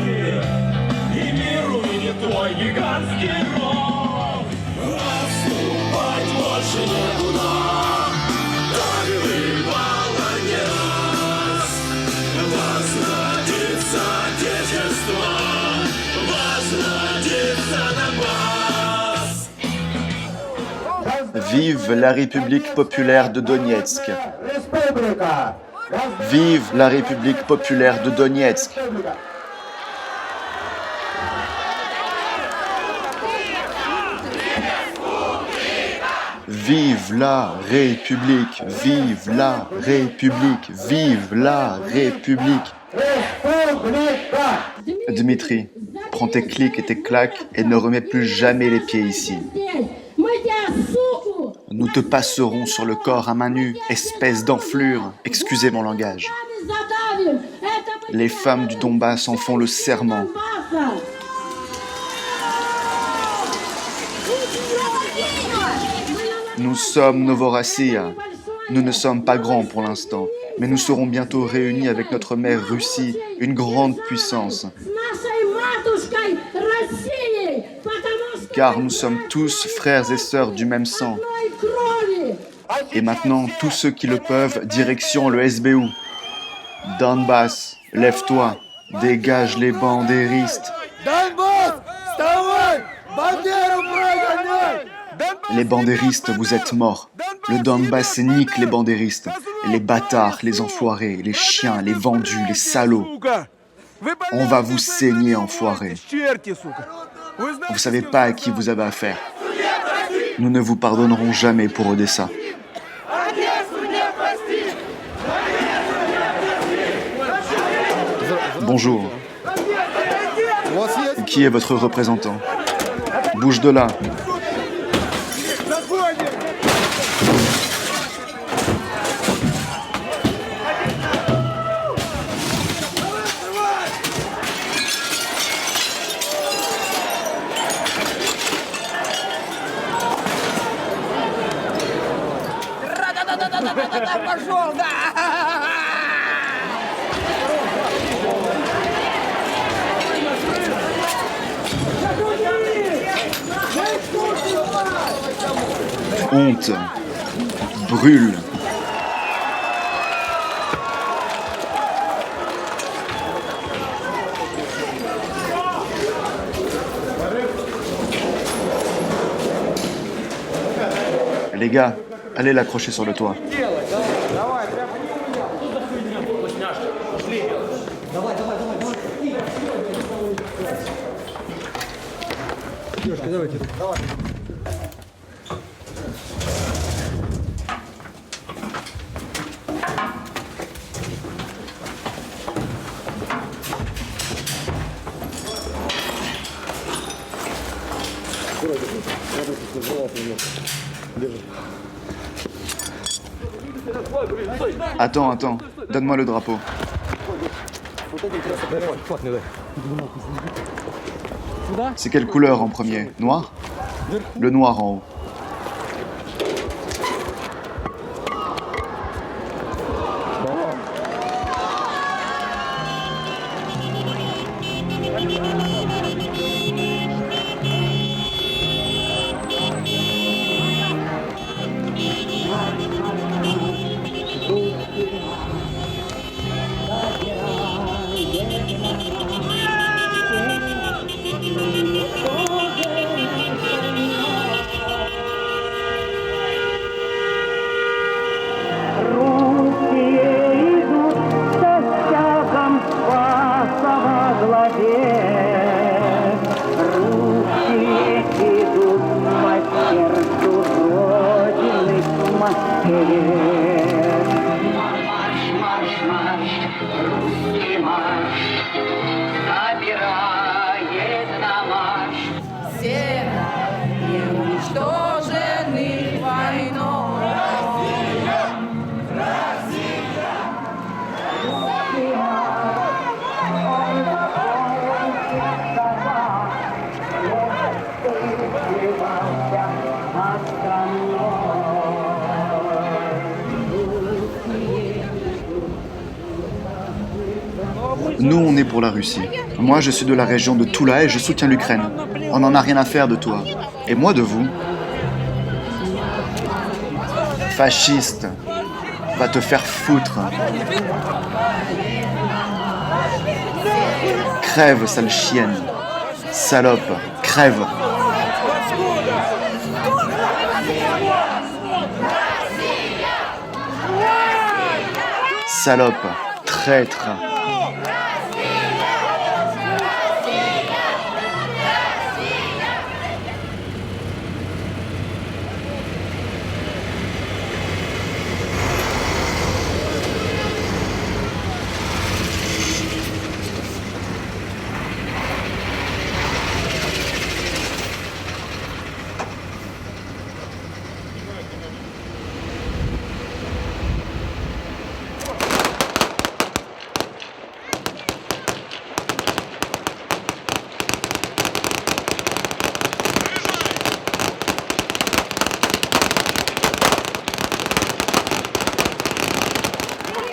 и миру видит твой гигантский ров. Отступать больше некуда, так бывало не раз. Возродится Отечество, возродится Донбасс. Vive la République populaire de Donetsk! Vive la République populaire de Donetsk! Vive la République! Vive la République! Vive la République! Dmitri, prends tes clics et tes claques et ne remets plus jamais les pieds ici. Nous te passerons sur le corps à main nue, espèce d'enflure, excusez mon langage. Les femmes du Donbass en font le serment. Nous sommes Novorossiya. Nous ne sommes pas grands pour l'instant, mais nous serons bientôt réunis avec notre mère Russie, une grande puissance. Car nous sommes tous frères et sœurs du même sang. Et maintenant, tous ceux qui le peuvent, direction le SBU. Donbass, lève-toi, dégage les bandéristes. Donbass, вставай! Бандеру прогоняй! Les bandéristes, vous êtes morts. Le Donbass nique les bandéristes. Et les bâtards, les enfoirés, les chiens, les vendus, les salauds. On va vous saigner, enfoirés. Vous savez pas à qui vous avez affaire. Nous ne vous pardonnerons jamais pour Odessa. Bonjour. Qui est votre représentant? Bouge de là. Пошел, да! Honte. Brûle. Les gars, allez l'accrocher sur le toit. Attends, donne-moi le drapeau. C'est quelle couleur en premier? Noir? Le noir en haut. Nous, on est pour la Russie. Moi, je suis de la région de Toula et je soutiens l'Ukraine. On n'en a rien à faire de toi. Et moi de vous. Fasciste. Va te faire foutre. Crève, sale chienne. Salope. Crève. Salope. Traître.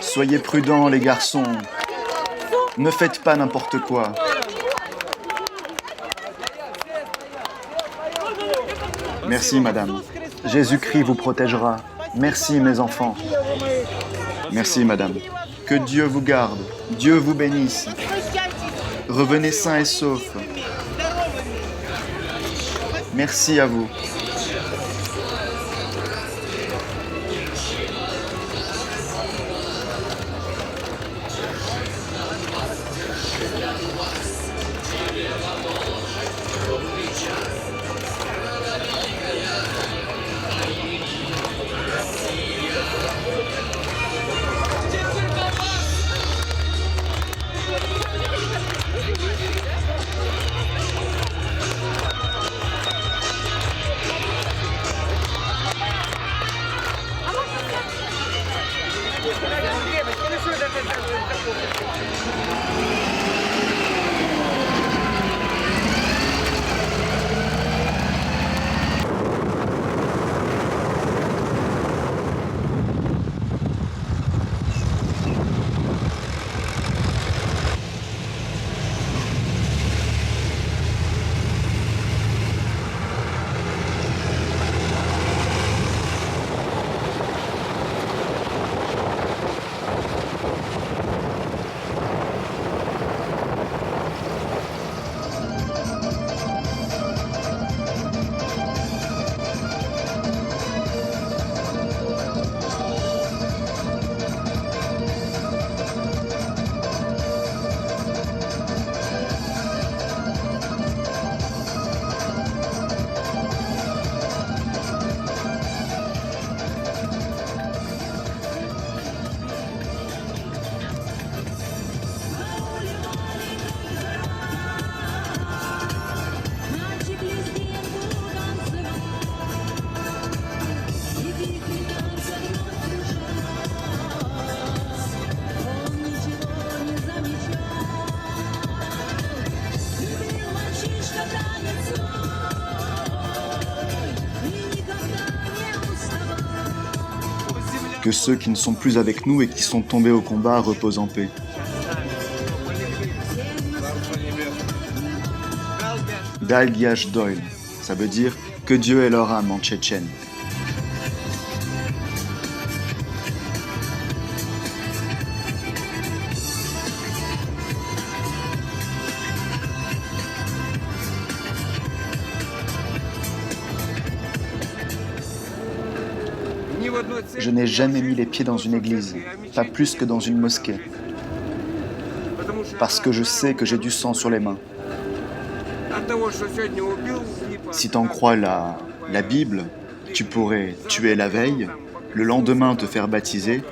Soyez prudents, les garçons. Ne faites pas n'importe quoi. Merci, madame. Jésus-Christ vous protégera. Merci, mes enfants. Merci, madame. Que Dieu vous garde. Dieu vous bénisse. Revenez sains et saufs. Merci à vous. Que ceux qui ne sont plus avec nous et qui sont tombés au combat reposent en paix. Dalgiach Doyle, ça veut dire que Dieu ait leur âme en tchétchène. Je n'ai jamais mis les pieds dans une église, pas plus que dans une mosquée, parce que je sais que j'ai du sang sur les mains. Si t'en crois la Bible, tu pourrais tuer la veille, le lendemain te faire baptiser,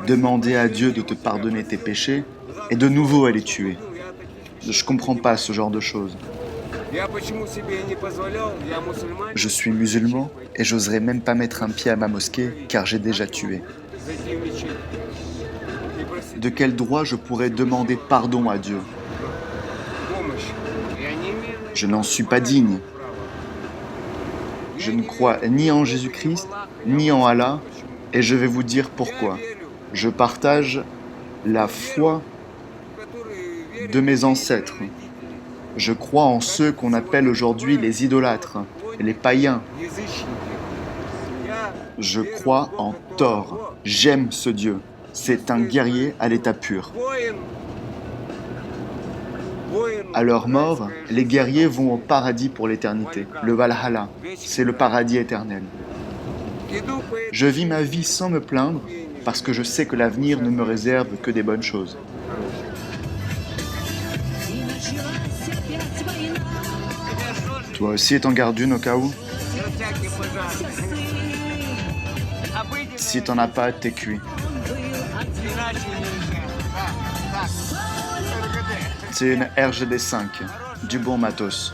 demander à Dieu de te pardonner tes péchés et de nouveau aller tuer. Je comprends pas ce genre de choses. Je suis musulman et j'oserais même pas mettre un pied à ma mosquée car j'ai déjà tué. De quel droit je pourrais demander pardon à Dieu? Je n'en suis pas digne. Je ne crois ni en Jésus-Christ, ni en Allah, et je vais vous dire pourquoi. Je partage la foi de mes ancêtres. Je crois en ceux qu'on appelle aujourd'hui les idolâtres, les païens. Je crois en Thor. J'aime ce Dieu. C'est un guerrier à l'état pur. À leur mort, les guerriers vont au paradis pour l'éternité. Le Valhalla, c'est le paradis éternel. Je vis ma vie sans me plaindre parce que je sais que l'avenir ne me réserve que des bonnes choses. Toi aussi t'en gardes une au cas où? Si t'en as pas, t'es cuit. C'est une RGD5, du bon matos.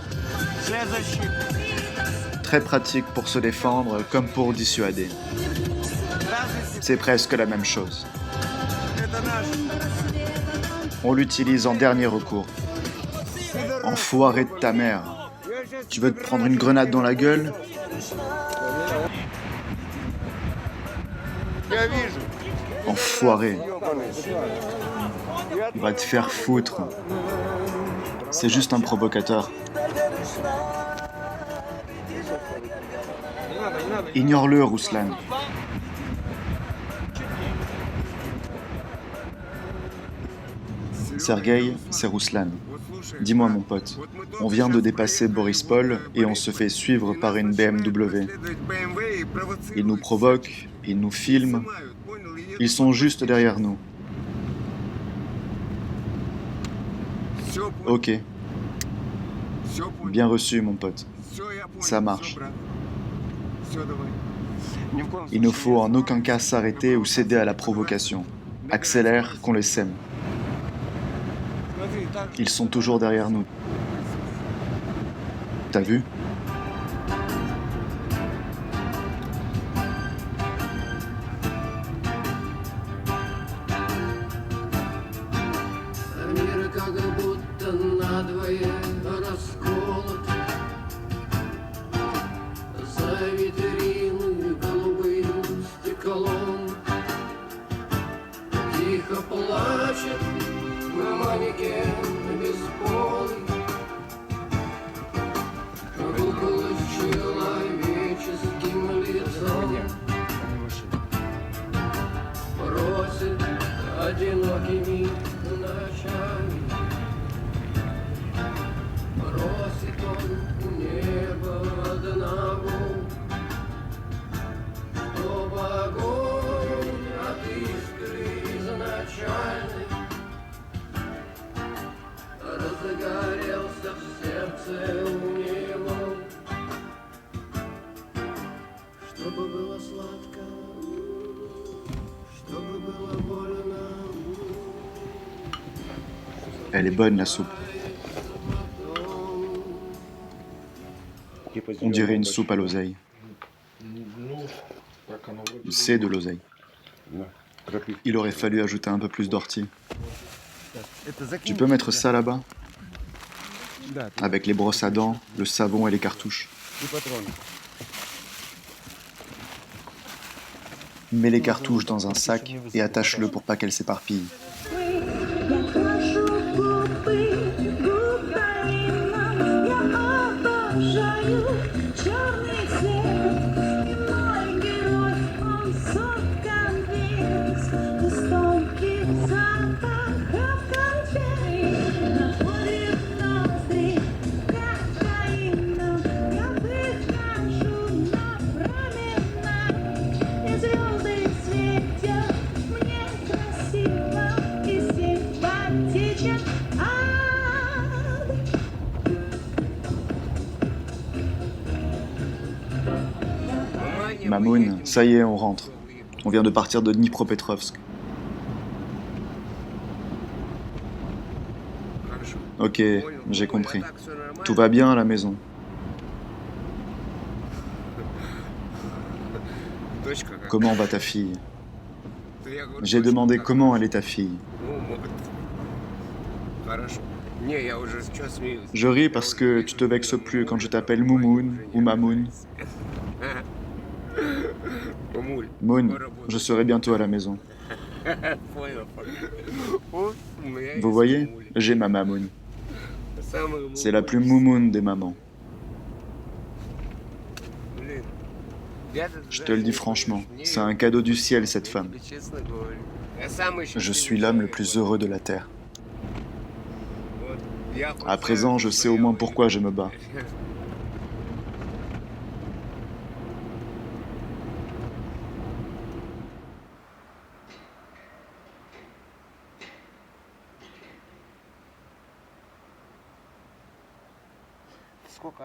Très pratique pour se défendre comme pour dissuader. C'est presque la même chose. On l'utilise en dernier recours. Enfoiré de ta mère. Tu veux te prendre une grenade dans la gueule? Enfoiré. Va te faire foutre. C'est juste un provocateur. Ignore-le, Ruslan. Sergueï, c'est Ruslan. Dis-moi, mon pote, on vient de dépasser Boris Paul et on se fait suivre par une BMW. Ils nous provoquent, ils nous filment, ils sont juste derrière nous. Ok. Bien reçu, mon pote. Ça marche. Il ne faut en aucun cas s'arrêter ou céder à la provocation. Accélère, qu'on les sème. Ils sont toujours derrière nous. T'as vu? Мир как будто надвое расколот. За витрины голубым стеклом тихо плачет манекен бесполый. Кукла с человеческим лицом просит одинокими ночами. Просит он небо одного, чтоб огонь от искры изначальной разгорелся в сердце у него, чтобы было сладко, чтобы было больно. Elle est bonne, la soupe. On dirait une soupe à l'oseille. C'est de l'oseille. Il aurait fallu ajouter un peu plus d'ortie. Tu peux mettre ça là-bas? Avec les brosses à dents, le savon et les cartouches. Mets les cartouches dans un sac et attache-le pour pas qu'elles s'éparpillent. Я прошу купи Украину, я обожаю черный цвет. И мой герой, он соткан весь жестоких запахов конфет. Находит ноздри кокаином, я выхожу на променад. И звезды светят мне красиво и симпатичен ад. Mamoun, ça y est, on rentre. On vient de partir de Dnipropetrovsk. Ok, j'ai compris. Tout va bien à la maison. Comment va ta fille? J'ai demandé comment elle est ta fille. Je ris parce que tu te vexes plus quand je t'appelle Moumoun ou Mamoun. Moun, je serai bientôt à la maison. Vous voyez, j'ai ma Mamoun. C'est la plus moumoune des mamans. Je te le dis franchement, c'est un cadeau du ciel, cette femme. Je suis l'homme le plus heureux de la terre. À présent, je sais au moins pourquoi je me bats.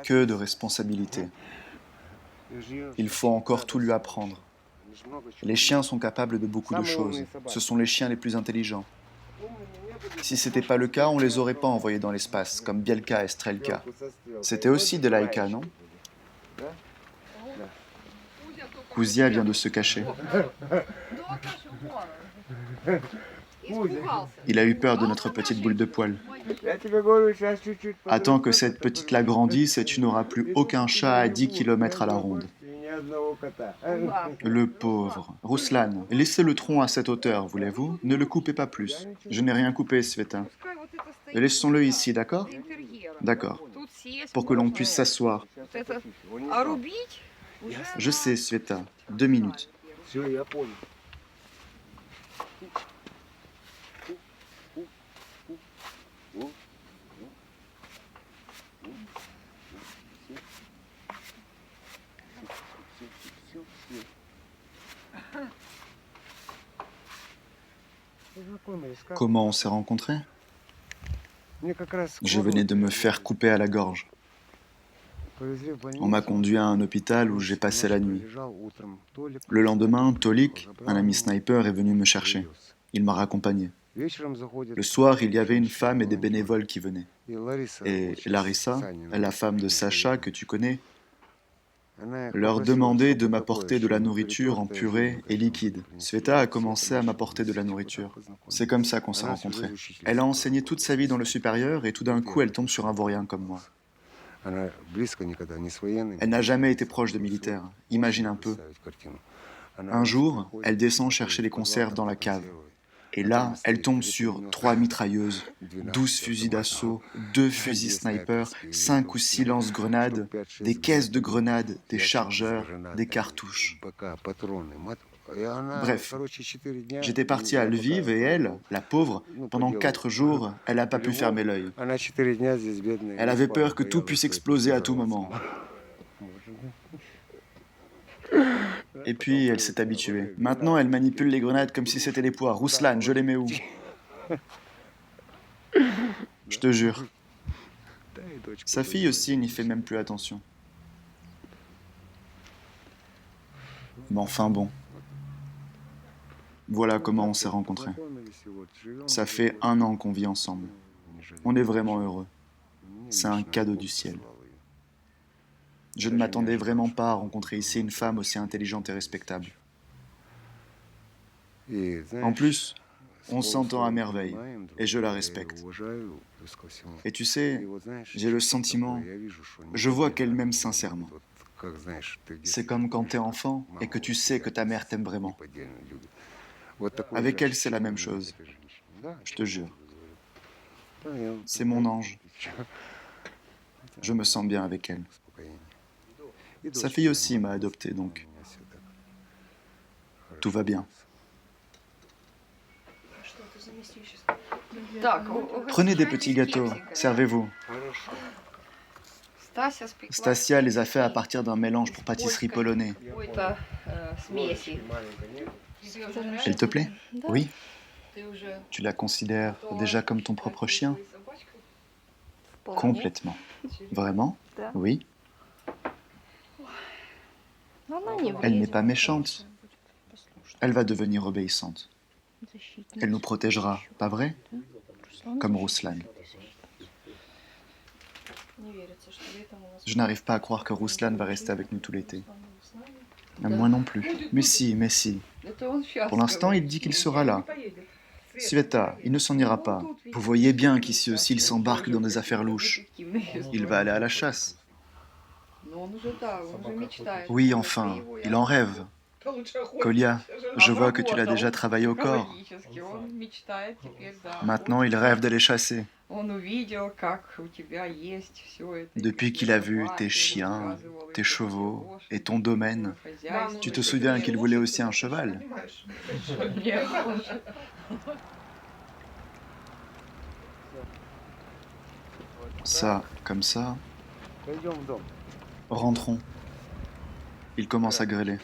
Que de responsabilités. Il faut encore tout lui apprendre. Les chiens sont capables de beaucoup de choses. Ce sont les chiens les plus intelligents. Si c'était pas le cas, on les aurait pas envoyés dans l'espace, comme Bielka et Strelka. C'était aussi des Laïka, non? Kouzia vient de se cacher. Il a eu peur de notre petite boule de poil. Attends que cette petite-là grandisse et tu n'auras plus aucun chat à 10 km à la ronde. Le pauvre. Ruslan, laissez le tronc à cette hauteur, voulez-vous? Ne le coupez pas plus. Je n'ai rien coupé, Sveta. Laissons-le ici, d'accord? D'accord. Pour que l'on puisse s'asseoir. Je sais, Sveta. 2 minutes. Comment on s'est rencontrés? Je venais de me faire couper à la gorge. On m'a conduit à un hôpital où j'ai passé la nuit. Le lendemain, Tolik, un ami sniper, est venu me chercher. Il m'a raccompagné. Le soir, il y avait une femme et des bénévoles qui venaient. Et Larissa, la femme de Sacha que tu connais, leur demandait de m'apporter de la nourriture en purée et liquide. Sveta a commencé à m'apporter de la nourriture. C'est comme ça qu'on s'est rencontrés. Elle a enseigné toute sa vie dans le supérieur et tout d'un coup, elle tombe sur un vaurien comme moi. Elle n'a jamais été proche de militaires. Imagine un peu. Un jour, elle descend chercher les conserves dans la cave. Et là, elle tombe sur 3 mitrailleuses, 12 fusils d'assaut, 2 fusils sniper, 5 ou 6 lance-grenades, des caisses de grenades, des chargeurs, des cartouches. Bref, j'étais parti à Lviv et elle, la pauvre, pendant 4 jours, elle n'a pas pu fermer l'œil. Elle avait peur que tout puisse exploser à tout moment. Et puis, elle s'est habituée. Maintenant, elle manipule les grenades comme si c'était des pois. Ruslan, je les mets où? Je te jure. Sa fille aussi n'y fait même plus attention. Mais enfin bon. Voilà comment on s'est rencontrés. Ça fait 1 an qu'on vit ensemble. On est vraiment heureux. C'est un cadeau du ciel. Je ne m'attendais vraiment pas à rencontrer ici une femme aussi intelligente et respectable. En plus, on s'entend à merveille, et je la respecte. Et tu sais, j'ai le sentiment, je vois qu'elle m'aime sincèrement. C'est comme quand t'es enfant et que tu sais que ta mère t'aime vraiment. Avec elle, c'est la même chose. Je te jure. C'est mon ange. Je me sens bien avec elle. Sa fille aussi m'a adopté, donc tout va bien. Prenez des petits gâteaux, servez-vous. Stasia les a fait à partir d'un mélange pour pâtisserie polonais. Elle te plaît? Oui. Tu la considères déjà comme ton propre chien? Complètement. Vraiment? Oui. Elle n'est pas méchante. Elle va devenir obéissante. Elle nous protégera, pas vrai? Comme Ruslan. Je n'arrive pas à croire que Ruslan va rester avec nous tout l'été. Moi non plus. Mais si, mais si. Pour l'instant, il dit qu'il sera là. Sveta, il ne s'en ira pas. Vous voyez bien qu'ici aussi il s'embarque dans des affaires louches. Il va aller à la chasse. Oui, enfin, il en rêve. Kolya, je vois que tu l'as déjà travaillé au corps. Maintenant, il rêve d'aller chasser. Depuis qu'il a vu tes chiens, tes chevaux et ton domaine, tu te souviens qu'il voulait aussi un cheval? Ça, comme ça. Rentrons. Il commence à grêler.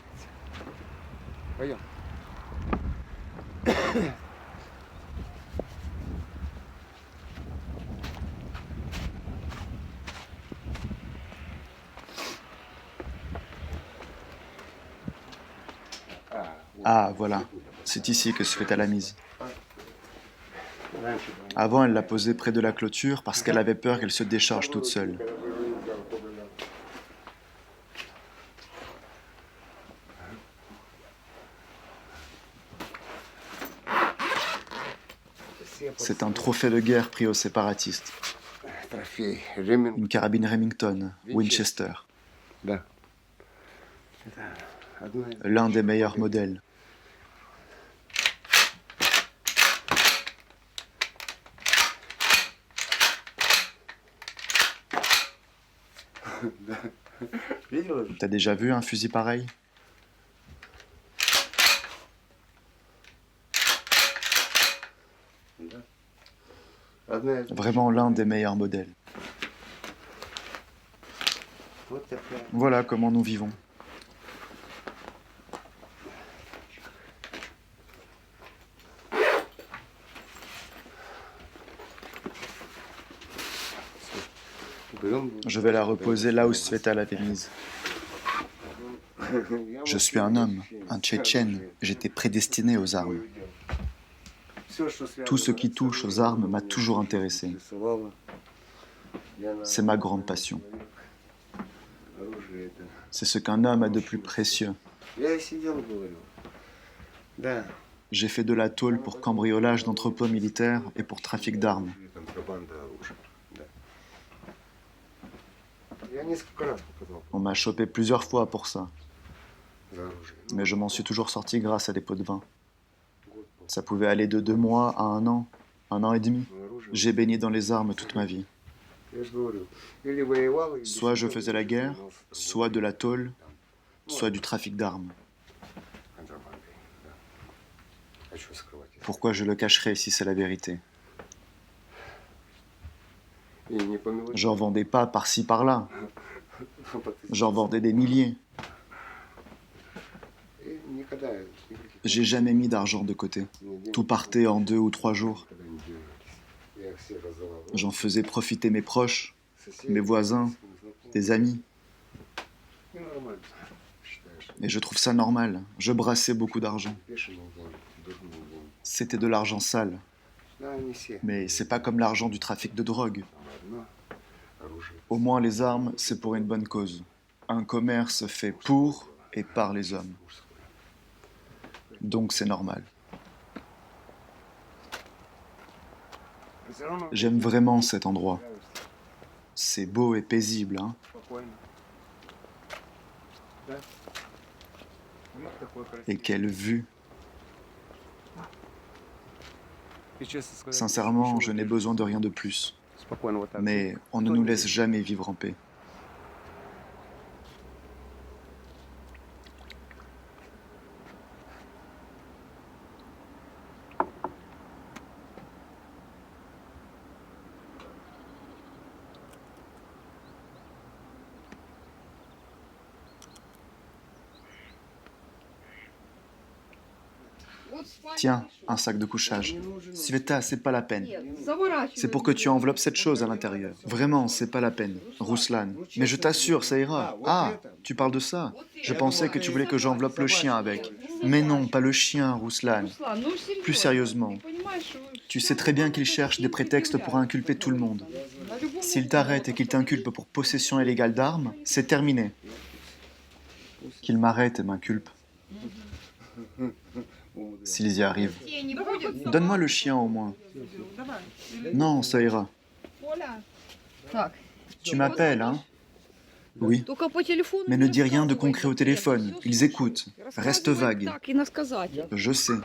Ah, voilà. C'est ici que se fait à la mise. Avant, elle l'a posée près de la clôture parce qu'elle avait peur qu'elle se décharge toute seule. C'est un trophée de guerre pris aux séparatistes. Une carabine Remington, Winchester. L'un des meilleurs modèles. T'as déjà vu un fusil pareil? Vraiment l'un des meilleurs modèles. Voilà comment nous vivons. Je vais la reposer là où Sveta l'avait mise. Je suis un homme, un Tchétchène. J'étais prédestiné aux armes. Tout ce qui touche aux armes m'a toujours intéressé. C'est ma grande passion. C'est ce qu'un homme a de plus précieux. J'ai fait de la tôle pour cambriolage d'entrepôts militaires et pour trafic d'armes. On m'a chopé plusieurs fois pour ça. Mais je m'en suis toujours sorti grâce à des pots de vin. Ça pouvait aller de 2 mois à 1 an et demi. J'ai baigné dans les armes toute ma vie. Soit je faisais la guerre, soit de la tôle, soit du trafic d'armes. Pourquoi je le cacherais si c'est la vérité? J'en vendais pas par-ci par-là. J'en vendais des milliers. J'ai jamais mis d'argent de côté. Tout partait en 2 ou 3 jours. J'en faisais profiter mes proches, mes voisins, des amis. Et je trouve ça normal. Je brassais beaucoup d'argent. C'était de l'argent sale. Mais c'est pas comme l'argent du trafic de drogue. Au moins les armes, c'est pour une bonne cause. Un commerce fait pour et par les hommes. Donc c'est normal. J'aime vraiment cet endroit. C'est beau et paisible, hein? Et quelle vue! Sincèrement, je n'ai besoin de rien de plus. Mais on ne nous laisse jamais vivre en paix. Tiens, un sac de couchage. Sveta, c'est pas la peine. C'est pour que tu enveloppes cette chose à l'intérieur. Vraiment, c'est pas la peine. Ruslan. Mais je t'assure, ça ira. Ah, tu parles de ça? Je pensais que tu voulais que j'enveloppe le chien avec. Mais non, pas le chien, Ruslan. Plus sérieusement, tu sais très bien qu'il cherche des prétextes pour inculper tout le monde. S'il t'arrête et qu'il t'inculpe pour possession illégale d'armes, c'est terminé. Qu'il m'arrête et m'inculpe. S'ils y arrivent. Donne-moi le chien au moins. Non, ça ira. Tu m'appelles, hein? Oui. Mais ne dis rien de concret au téléphone. Ils écoutent. Reste vague. Je sais.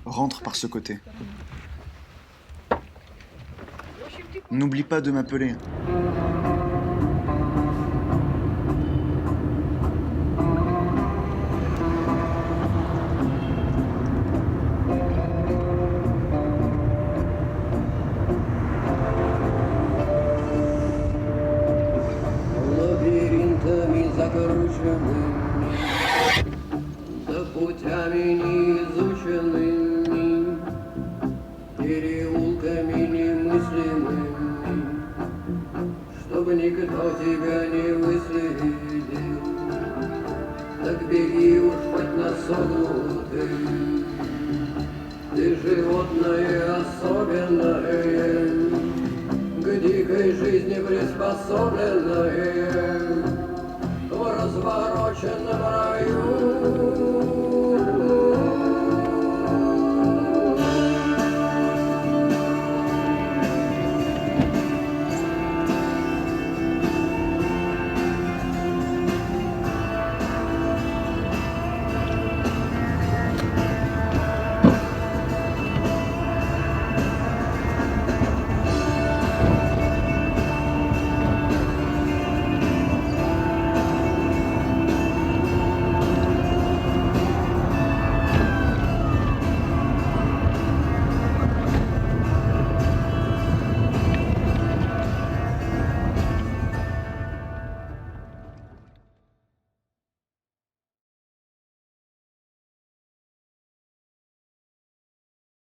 Rentre par ce côté. N'oublie pas de m'appeler. Лабиринтами закрученными, да путями неизученными, переулками немыслимыми, чтобы никто тебя не выследил. Так беги уж хоть на согнутый, ты животное особенное, к дикой жизни приспособленное, в развороченном раю.